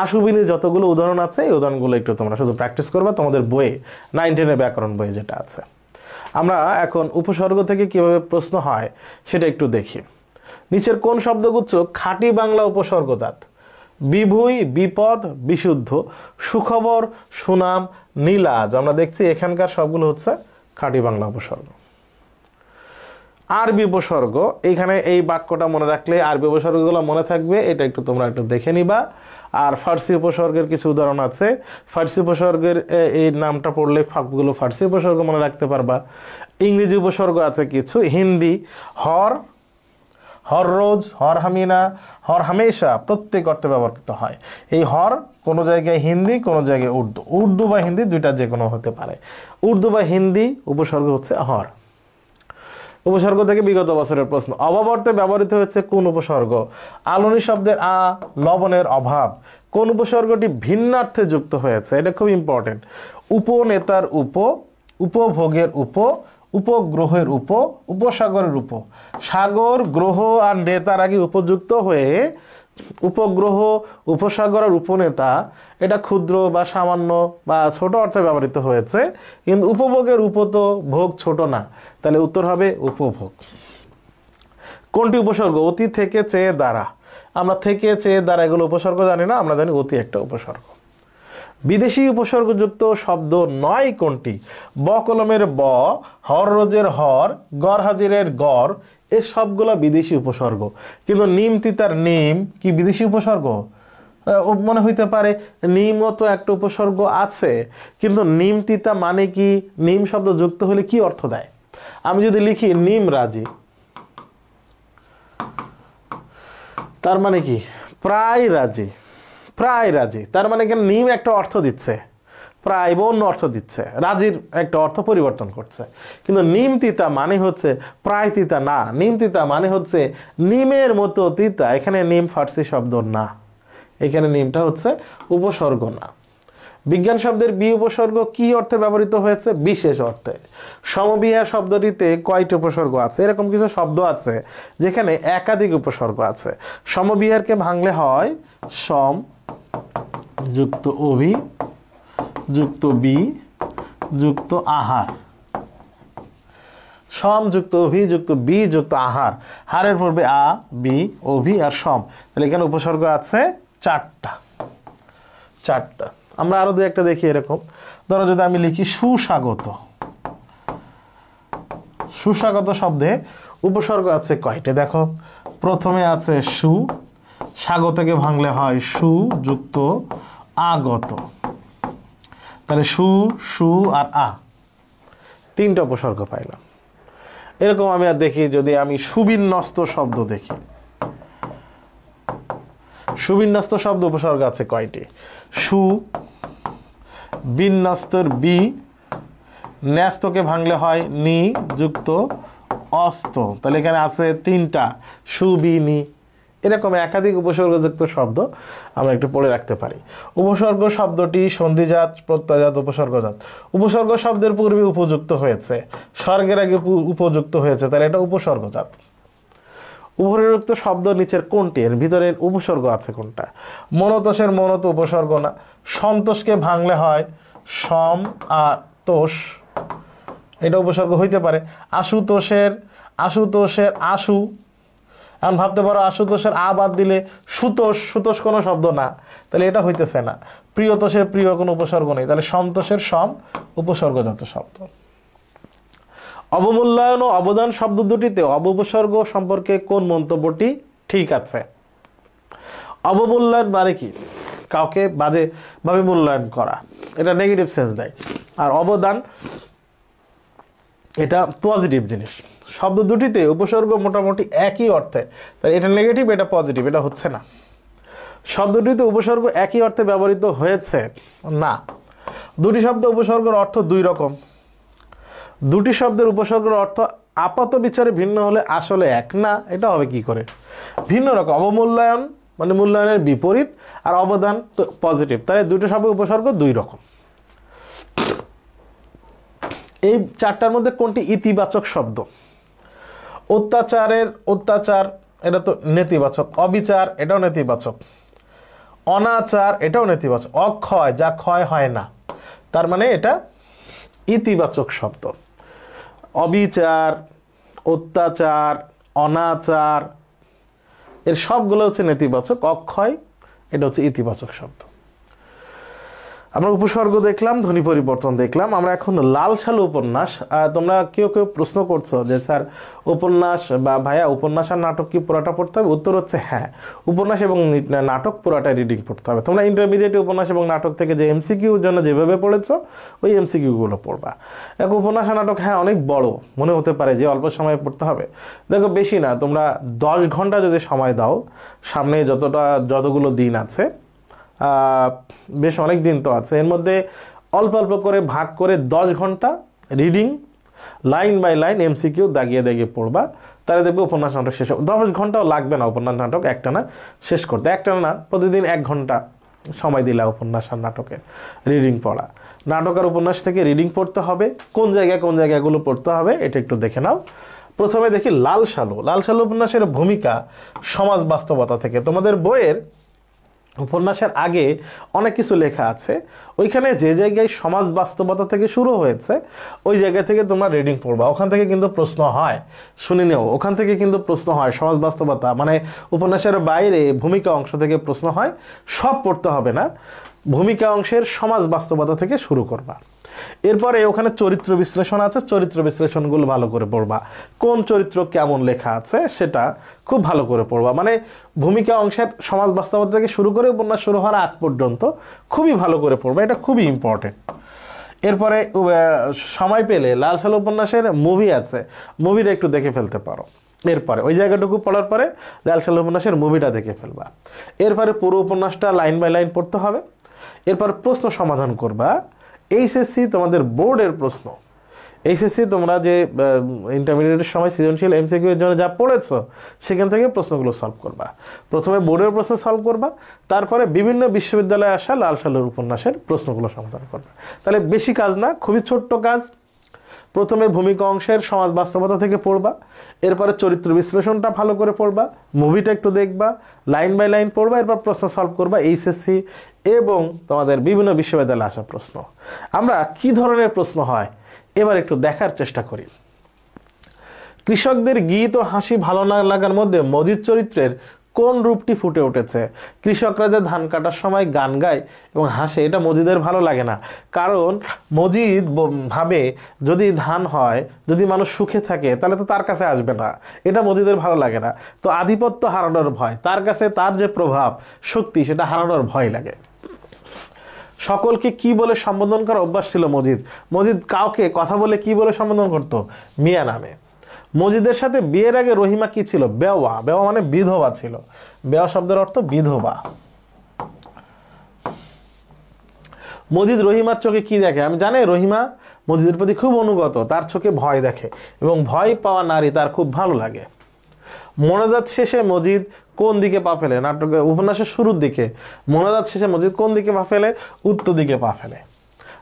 আশুবিনির যতগুলো উদাহরণ আছে, এই উদাহরণগুলো একটু তোমরা শুধু প্র্যাকটিস করবা তোমাদের বইয়ে, 9-10 ব্যাকরণ বইয়ে যেটা আছে। আমরা এখন উপসর্গ থেকে কিভাবে প্রশ্ন হয় সেটা একটু দেখি। নিচের কোন শব্দগুচ্ছ খাঁটি বাংলা উপসর্গজাত? বিভূই, বিপদ, বিশুদ্ধ, সুখবর, সুনাম, নীলাজ। আমরা দেখছি এখানকার সবগুলো হচ্ছে খাঁটি বাংলা উপসর্গ। আরবি উপসর্গ, এইখানে এই বাক্যটা মনে রাখলে আরবি উপসর্গগুলো মনে থাকবে, এটা একটু তোমরা একটু দেখে নিবা। আর ফার্সি উপসর্গের কিছু উদাহরণ আছে, ফার্সি উপসর্গের এই নামটা পড়লে সবগুলো ফার্সি উপসর্গ মনে রাখতে পারবা। ইংরেজি উপসর্গ আছে কিছু, হিন্দি হর, হর রোজ, হর হামিনা, হর হামেশা প্রত্যেক অর্থে ব্যবহৃত হয়। এই হর কোনো জায়গায় হিন্দি, কোনো জায়গায় উর্দু, উর্দু বা হিন্দি দুইটা যে কোনো হতে পারে। উর্দু বা হিন্দি উপসর্গ হচ্ছে হর। উপসর্গ থেকে বিগত বছরের প্রশ্ন, অভাব অর্থে ব্যবহৃত হয়েছে কোন উপসর্গ? আলনি শব্দের আ, লবণের অভাব। কোন উপসর্গটি ভিন্নার্থে যুক্ত হয়েছে? এটা খুব ইম্পর্টেন্ট। উপনেতার উপ, উপভোগের উপ, উপগ্রহের উপ, উপসাগরের উপ। সাগর, গ্রহ আর নেতার আগে উপযুক্ত হয়ে উপগ্রহ, উপসাগর আর উপনেতা এটা ক্ষুদ্র বা সামান্য বা ছোট অর্থে ব্যবহৃত হয়েছে, কিন্তু উপভোগের উপ তো ভোগ ছোট না, তাহলে উত্তর হবে উপভোগ। কোনটি উপসর্গ? অতি, থেকে, চেয়ে, দ্বারা। আমরা থেকে, চেয়ে, দ্বারা এগুলো উপসর্গ জানি না, আমরা জানি অতি একটা উপসর্গ। বিদেশি উপসর্গযুক্ত শব্দ নয় কোনটি? ব কলমের ব, হর রোজের হর, গড় হাজিরের গড়, এই সবগুলো বিদেশি উপসর্গ। কিন্তু নিম তিতার নিম কি বিদেশি উপসর্গ? মনে হইতে পারে নিমও তো একটা উপসর্গ আছে, কিন্তু নিম তিতা মানে কি? নিম শব্দ যুক্ত হলে কি অর্থ দেয়? আমি যদি লিখি নিম রাজি, তার মানে কি? প্রায় রাজি, প্রায় রাজি, তার মানে কেন নিম একটা অর্থ দিচ্ছে, প্রায় বা অন্য অর্থ দিচ্ছে, রাজির একটা অর্থ পরিবর্তন করছে। কিন্তু নিম তিতা মানে হচ্ছে প্রায় তিতা না, নিম তিতা মানে হচ্ছে নিমের মতো তিতা। এখানে নিম ফার্সি শব্দ না, এখানে নিমটা হচ্ছে উপসর্গ না। বিজ্ঞান শব্দের বি উপসর্গ কি অর্থে ব্যবহৃত হয়েছে? বিশেষ অর্থে। সমবিহার শব্দটিতে কয়টি উপসর্গ আছে? এরকম কিছু শব্দ আছে যেখানে একাধিক উপসর্গ আছে। সমবিহারকে ভাঙলে হয় সম যুক্ত অভি যুক্ত বি যুক্ত আহার। সম যুক্ত অভি যুক্ত বি যুক্ত আহার, হারের পূর্বে আ, বি, অভি আর সম। তাহলে এখানে উপসর্গ আছে চারটা। আমরা আরো দু একটা দেখি এরকম। ধরো যদি আমি লিখি সুস্বাগত, সুস্বাগত শব্দে উপসর্গ আছে কয়টা? দেখো, প্রথমে আছে সু, স্বাগতকে ভাঙলে হয় সু যুক্ত আগত, তাহলে সু, সু আর আ, তিনটা উপসর্গ পাইলাম। এরকম আমি আর দেখি, যদি আমি সুবিন্যস্ত শব্দ দেখি, সুবিন্যস্ত শব্দ উপসর্গ আছে কয়টি? সু, বিন্যস্তর বি, ন্যস্তকে ভাঙলে হয় নি যুক্ত অস্ত, তাহলে এখানে আছে তিনটা, সুবিনি। এরকম একাধিক উপসর্গযুক্ত শব্দ আমরা একটু পড়ে রাখতে পারি। উপসর্গ শব্দটি সন্ধিজাত, প্রত্যয়জাত, উপসর্গজাত। উপসর্গ শব্দের পূর্বে উপযুক্ত হয়েছে, স্বর্গের আগে উপযুক্ত হয়েছে, তাহলে এটা উপসর্গজাত। উপরিউক্ত শব্দ নিচের কোনটি? এর ভিতরে উপসর্গ আছে কোনটা? মনতোষের মনত উপসর্গ না। সন্তোষকে ভাঙলে হয় সম আর তোষ, এটা উপসর্গ হইতে পারে। আশুতোষের, আশুতোষের আশু, এখন ভাবতে পারো আশুতোষের আ বাদ দিলে সুতোষ, সুতোষ কোনো শব্দ না, তাহলে এটা হইতেছে না। প্রিয়তোষের প্রিয় কোনো উপসর্গ নেই, তাহলে সন্তোষের সম উপসর্গজাত শব্দ। অবমূল্যায়ন ও অবদান শব্দ দুটিতে অবউপসর্গ সম্পর্কে কোন মন্তব্যটি ঠিক আছে? অবমূল্যায়ন মানে কি? কাউকে বাজেভাবে মূল্যায়ন করা, এটা নেগেটিভ সেন্স দেয়। আর অবদান এটা পজিটিভ জিনিস। শব্দ দুটিতে উপসর্গ মোটামুটি একই অর্থে, তাই এটা নেগেটিভ, এটা পজিটিভ, এটা হচ্ছে না। শব্দ দুটিতে উপসর্গ একই অর্থে ব্যবহৃত হয়েছে না। দুটি শব্দ উপসর্গের অর্থ দুই রকম। দুটি শব্দের উপসর্গের অর্থ আপাত বিচারে ভিন্ন হলে আসলে এক না, এটা হবে কি করে? ভিন্ন রকম। অবমূল্যায়ন মানে মূল্যায়নের বিপরীত, আর অবদান তো পজিটিভ, তাহলে দুটো শব্দের উপসর্গ দুই রকম। এই চারটার মধ্যে কোনটি ইতিবাচক শব্দ? অত্যাচারের অত্যাচার, এটা তো নেতিবাচক। অবিচার, এটাও নেতিবাচক। অনাচার, এটাও নেতিবাচক। অক্ষয়, যা ক্ষয় হয় না, তার মানে এটা ইতিবাচক শব্দ। অবিচার, অত্যাচার, অনাচার, এর সবগুলো হচ্ছে নেতিবাচক। অক্ষয় এটা হচ্ছে ইতিবাচক শব্দ। আমরা উপসর্গ দেখলাম, ধ্বনি পরিবর্তন দেখলাম। আমরা এখন লাল সালু উপন্যাস। তোমরা কেউ কেউ প্রশ্ন করছো যে স্যার উপন্যাস বা ভাইয়া উপন্যাস আর নাটক কি পুরাটা পড়তে হবে? উত্তর হচ্ছে হ্যাঁ, উপন্যাস এবং নাটক পুরাটা রিডিং পড়তে হবে। তোমরা ইন্টারমিডিয়েটে উপন্যাস এবং নাটক থেকে যে এমসিকিউর জন্য যেভাবে পড়েছো ওই এমসিকিউগুলো পড়বা। দেখো উপন্যাস আর নাটক হ্যাঁ অনেক বড় মনে হতে পারে যে অল্প সময়ে পড়তে হবে। দেখো বেশি না, তোমরা 10 ঘন্টা যদি সময় দাও, সামনে যতগুলো দিন আছে, বেশ অনেক দিন তো আছে, এর মধ্যে অল্প অল্প করে ভাগ করে 10 ঘন্টা reading line by line MCQ দাগিয়ে দাগিয়ে পড়বা, তাহলে দেখবে উপন্যাস নাটক শেষ হবে। 10 ঘন্টাও লাগবে না উপন্যাস নাটক একটা না শেষ করতে, একটা না প্রতিদিন 1 ঘন্টা সময় দিলা উপন্যাস আর নাটকের রিডিং পড়া। নাটক আর উপন্যাস থেকে রিডিং পড়তে হবে, কোন জায়গাগুলো পড়তে হবে এটা একটু দেখে নাও। প্রথমে দেখি লাল সালু। লাল সালু উপন্যাসের ভূমিকা সমাজ বাস্তবতা থেকে। তোমাদের বইয়ের উপন্যাসের আগে অনেক কিছু লেখা আছে, ওইখানে যে জায়গায় সমাজ বাস্তবতা থেকে শুরু হয়েছে ওই জায়গা থেকে তোমরা রিডিং পড়বা। ওখান থেকে কিন্তু প্রশ্ন হয়, শুনে নেও, ওখান থেকে কিন্তু প্রশ্ন হয়। সমাজ বাস্তবতা মানে উপন্যাসের বাইরে ভূমিকা অংশ থেকে প্রশ্ন হয়, সব পড়তে হবে না, ভূমিকা অংশের সমাজ বাস্তবতা থেকে শুরু করবা। এরপরে ওখানে চরিত্র বিশ্লেষণ আছে, চরিত্র বিশ্লেষণগুলো ভালো করে পড়বা। কোন চরিত্র কেমন লেখা আছে সেটা খুব ভালো করে পড়বা। মানে ভূমিকা অংশের সমাজ বাস্তবতা থেকে শুরু করে উপন্যাস শুরু হওয়ার আগ পর্যন্ত খুবই ভালো করে পড়বা, এটা খুবই ইম্পর্টেন্ট। এরপরে সময় পেলে লাল সালু উপন্যাসের মুভি আছে, মুভিটা একটু দেখে ফেলতে পারো। এরপরে ওই জায়গাটুকু পড়ার পরে লাল সালু উপন্যাসের মুভিটা দেখে ফেলবা। এরপরে পুরো উপন্যাসটা লাইন বাই লাইন পড়তে হবে। এরপর প্রশ্ন সমাধান করবা। এইচএসসি তোমাদের বোর্ডের প্রশ্ন, এইচএসসি তোমরা যে ইন্টারমিডিয়েটের সময় সৃজনশীল এমসিকিউ এর জন্য যা পড়েছো সেখান থেকে প্রশ্নগুলো সলভ করবা। প্রথমে বোর্ডের প্রশ্ন সলভ করবা, তারপরে বিভিন্ন বিশ্ববিদ্যালয়ে আসা লাল সালুর উপন্যাসের প্রশ্নগুলো সমাধান করবা। তাহলে বেশি কাজ না, খুবই ছোট্ট কাজ। প্রথমে ভূমিকা অংশের সমাজ বাস্তবতা থেকে পড়বা, এরপরে চরিত্র বিশ্লেষণটা ভালো করে পড়বা, মুভিটা একটু দেখবা, লাইন বাই লাইন পড়বা, এরপর প্রশ্ন সলভ করবা। এইচএসসি এবং তোমাদের বিভিন্ন বিশ্ববিদ্যালয়ে আসা প্রশ্ন। আমরা কি ধরনের প্রশ্ন হয় এবার একটু দেখার চেষ্টা করি। কৃষকদের গীত ও হাসি ভালো না লাগার মধ্যে মজিদ চরিত্রের কোন রূপটি ফুটে উঠেছে? কৃষকরা যে ধান কাটার সময় গান গায় এবং হাসে, এটা মজিদের ভালো লাগে না। কারণ মজিদ ভাবে যদি ধান হয়, যদি মানুষ সুখে থাকে তাহলে তো তার কাছে আসবে না, এটা মজিদের ভালো লাগে না। তো আধিপত্য হারানোর ভয়, তার কাছে তার যে প্রভাব শক্তি সেটা হারানোর ভয় লাগে। সকলকে কি বলে সম্বোধন করার অভ্যাস ছিল মজিদ? মজিদ কাউকে কথা বলে কি বলে সম্বোধন করতো? মিয়া নামে। মজিদের সাথে বিয়ের আগে রহিমা কি ছিল? বেওয়া। বেওয়া মানে বিধবা ছিল। বেওয়া শব্দের অর্থ বিধবা। মজিদ রহিমার চোখে কি দেখে? আমি জানি রহিমা মজিদের প্রতি খুব অনুগত, তার চোখে ভয় দেখে এবং ভয় পাওয়া নারী তার খুব ভালো লাগে। মোনাজাত শেষে মজিদ কোন দিকে পা ফেলে? নাটকের উপন্যাসের শুরুর দিকে মোনাজাত শেষে মজিদ কোন দিকে পা ফেলে? উত্তর দিকে পা ফেলে।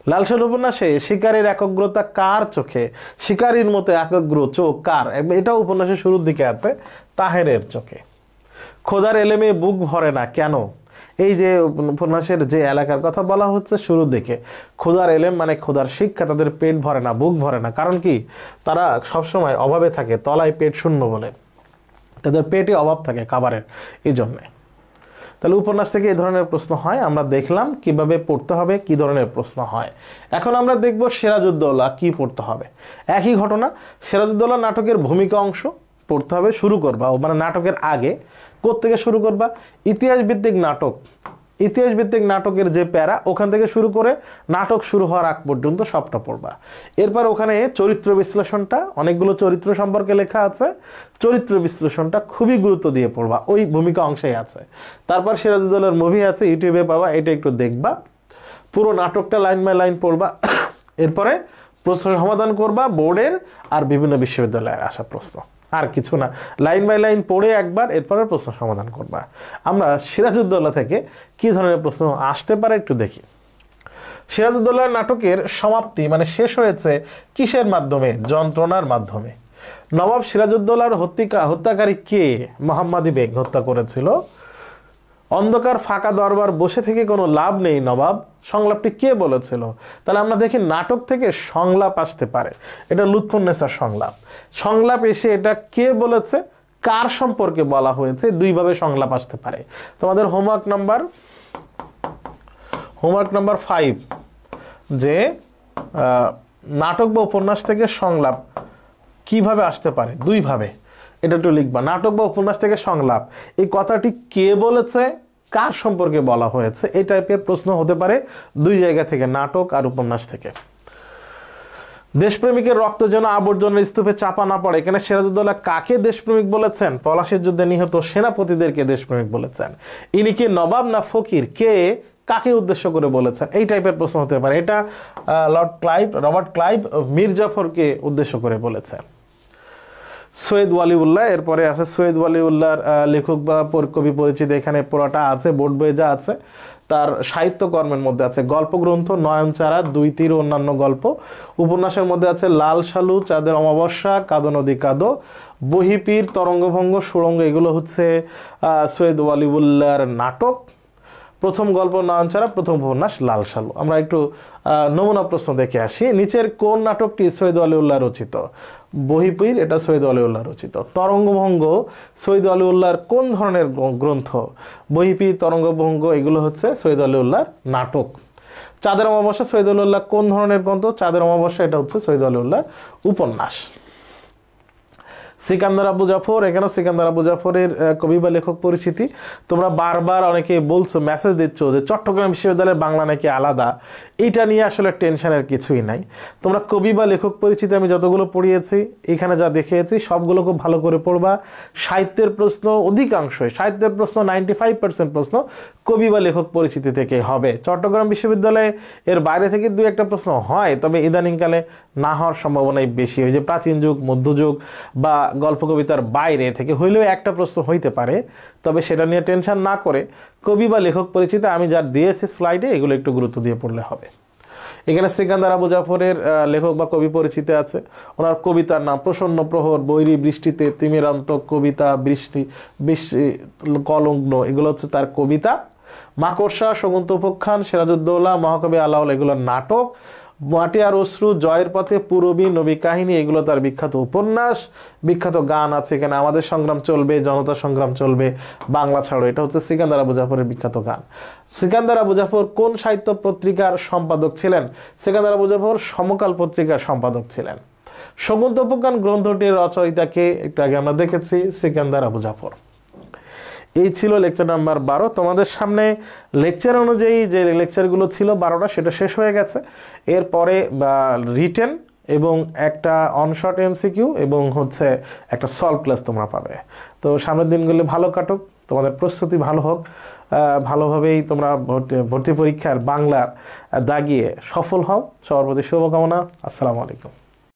লাল সালু উপন্যাসে শিকারীর একাগ্রতা কার চোখে? শিকারীর মতো একাগ্র চোখ কার? এটাও উপন্যাসের শুরুর দিকে আছে, তাহেরের চোখে। খোদার এলেমে বুক ভরে না কেন? এই যে উপন্যাসের যে এলাকার কথা বলা হচ্ছে শুরুর দিকে, খোদার এলেম মানে খোদার শিক্ষা, তাদের পেট ভরে না, বুক ভরে না। কারণ কি? তারা সবসময় অভাবে থাকে, তলায় পেট শূন্য বলে, তাদের পেটে অভাব থাকে খাবারের, এই জন্যে। তাহলে উপন্যাস থেকে এই ধরনের প্রশ্ন হয়। আমরা দেখলাম কিভাবে পড়তে হবে, কি ধরনের প্রশ্ন হয়। এখন আমরা দেখব সিরাজউদ্দৌলা কি পড়তে হবে। একই ঘটনা, সিরাজউদ্দৌলা নাটকের ভূমিকা অংশ পড়তে হবে। শুরু করবা মানে নাটকের আগে কোত্থেকে শুরু করবা? ইতিহাস ভিত্তিক নাটক, ইতিহাস ভিত্তিক নাটকের যে প্যারা ওখান থেকে শুরু করে নাটক শুরু হওয়ার আগ পর্যন্ত সবটা পড়বা। এরপর ওখানে চরিত্র বিশ্লেষণটা, অনেকগুলো চরিত্র সম্পর্কে লেখা আছে, চরিত্র বিশ্লেষণটা খুবই গুরুত্ব দিয়ে পড়বা, ওই ভূমিকা অংশেই আছে। তারপর সিরাজউদ্দৌলার মুভি আছে, ইউটিউবে পাবা, এটা একটু দেখবা। পুরো নাটকটা লাইন বাই লাইন পড়বা। এরপরে প্রশ্ন সমাধান করবা বোর্ডের আর বিভিন্ন বিশ্ববিদ্যালয়ের আসা প্রশ্ন, আর কিছু না। লাইন বাই লাইন পড়ে একবার, এরপরে প্রশ্ন সমাধান করবা। আমরা সিরাজউদ্দৌলা থেকে কি ধরনের প্রশ্ন আসতে পারে একটু দেখি। সিরাজউদ্দৌলার নাটকের সমাপ্তি মানে শেষ হয়েছে কিসের মাধ্যমে? যন্ত্রণার মাধ্যমে। নবাব সিরাজউদ্দৌলার হত্যাকারী কে? মোহাম্মদী বেগ হত্যা করেছিল। অন্ধকার ফাঁকা দরবার বসে থেকে কোনো লাভ নেই নবাব, সংলাপটি কে বলেছিল? তাহলে আমরা দেখি নাটক থেকে সংলাপ আসতে পারে, এটা লুৎফুন্নেসার সংলাপ। সংলাপ এসে এটা কে বলেছে? কার সম্পর্কে বলা হয়েছে দুইভাবে সংলাপ আসতে পারে তোমাদের হোমওয়ার্ক নাম্বার 5 যে নাটক বা উপন্যাস থেকে সংলাপ কিভাবে আসতে পারে দুইভাবে এটা একটু লিখবা নাটক বা উপন্যাস থেকে সংলাপ এই কথাটি কে বলেছে কার সম্পর্কে বলা হয়েছে এই টাইপের প্রশ্ন হতে পারে দুই জায়গা থেকে নাটক আর উপন্যাস থেকে দেশপ্রেমিকের রক্ত যেন আবর্জনার স্তূপে চাপা না পড়ে এখানে সিরাজউদ্দৌলা কাকে দেশপ্রেমিক বলেছেন পলাশীর যুদ্ধে নিহত সেনাপতিদেরকে দেশপ্রেমিক বলেছেন ইনি কি নবাব না ফকির কে কাকে উদ্দেশ্য করে বলেছেন এই টাইপের প্রশ্ন হতে পারে এটা রবার্ট ক্লাইভ মীর জাফরকে উদ্দেশ্য করে বলেছেন সৈয়দ ওয়ালিউল্লাহ এরপরে আছে সৈয়দ ওয়ালিউল্লাহর লেখক বা কবি পরিচিতি এখানে পুরোটা আছে বোর্ড বইয়ে যা আছে তার সাহিত্যকর্মের মধ্যে আছে গল্পগ্রন্থ নয়নচারা দুই তীর অন্যান্য গল্প উপন্যাসের মধ্যে আছে লাল সালু চাঁদের অমাবস্যা কাদো নদী কাদো বহিপীর তরঙ্গভঙ্গ সুরঙ্গ এগুলো হচ্ছে সৈয়দ ওয়ালিউল্লাহর নাটক প্রথম গল্প নয়নচারা প্রথম উপন্যাস লাল সালু আমরা একটু নমুনা প্রশ্ন দেখে আসি নিচের কোন নাটকটি সৈয়দ ওয়ালিউল্লাহ রচিত বহিপীর এটা সৈয়দ ওয়ালিউল্লাহ রচিত তরঙ্গভঙ্গ সৈয়দ ওয়ালিউল্লাহর কোন ধরনের গ্রন্থ বহিপীর তরঙ্গভঙ্গ এগুলো হচ্ছে সৈয়দ ওয়ালিউল্লাহর নাটক চাঁদের অমাবস্যা সৈয়দ ওয়ালিউল্লাহ কোন ধরনের গ্রন্থ চাঁদের অমাবস্যা এটা হচ্ছে সৈয়দ ওয়ালিউল্লাহর উপন্যাস সিকান্দার আবু জাফর এখানে সিকান্দার আবু জাফরের কবি বা লেখক পরিচিতি তোমরা বারবার অনেকে বলছো মেসেজ দিচ্ছ যে চট্টগ্রাম বিশ্ববিদ্যালয়ের বাংলা নাকি আলাদা এটা নিয়ে আসলে টেনশনের কিছুই নাই তোমরা কবি বা লেখক পরিচিতি আমি যতগুলো পড়িয়েছি এখানে যা দেখিয়েছি সবগুলো খুব ভালো করে পড়বা সাহিত্যের প্রশ্ন অধিকাংশই সাহিত্যের প্রশ্ন 95% প্রশ্ন কবি বা লেখক পরিচিতি থেকে হবে চট্টগ্রাম বিশ্ববিদ্যালয়ে এর বাইরে থেকে দুই একটা প্রশ্ন হয় তবে ইদানিংকালে না হওয়ার সম্ভাবনাই বেশি ওই যে প্রাচীন যুগ মধ্যযুগ বা গল্প কবিতার বাইরে থেকে হইলেও একটা প্রশ্ন হইতে পারে তবে সেটা নিয়ে টেনশন না করে কবি বা লেখক পরিচিতি আমি যা দিয়েছি স্লাইডে এগুলো একটু গুরুত্ব দিয়ে পড়লে হবে এখানে সিকান্দার আবু জাফরের লেখক বা কবি পরিচিতি আছে ওনার কবিতার নাম প্রসন্ন প্রহর বৈরী বৃষ্টিতে তিমিরান্ত কবিতা বৃষ্টি কলগ্ন এগুলো হচ্ছে তার কবিতা মাকড়সা শকুন্ত উপাখ্যান সিরাজউদ্দৌলা মহাকবি আলাওল এগুলোর নাটক মাটি আর অশ্রু জয়ের পথে পূরবী নবী কাহিনী এগুলো তার বিখ্যাত উপন্যাস বিখ্যাত গান আছে এখানে আমাদের সংগ্রাম চলবে জনতা সংগ্রাম চলবে বাংলা ছাড়ো এটা হচ্ছে সিকান্দার আবু জাফরের বিখ্যাত গান সিকান্দার আবু জাফর কোন সাহিত্য পত্রিকার সম্পাদক ছিলেন সিকান্দার আবু জাফর সমকাল পত্রিকার সম্পাদক ছিলেন শকুন্ত উপাখ্যান গ্রন্থটির রচয়িতাকে একটু আগে আমরা দেখেছি সিকান্দার আবু জাফর এই ছিল লেকচার নাম্বার 12 তোমাদের সামনে লেকচার অনুযায়ী যে লেকচারগুলো ছিল 12টা সেটা শেষ হয়ে গেছে এরপরে রিটেন এবং একটা অনশর্ট এমসিকিউ এবং হচ্ছে একটা সলভ ক্লাস তোমরা পাবে তো সামনের দিনগুলো ভালো কাটুক তোমাদের প্রস্তুতি ভালো হোক ভালোভাবেই তোমরা ভর্তি পরীক্ষার বাংলার দাগিয়ে সফল হও সবার প্রতি শুভকামনা আসসালামু আলাইকুম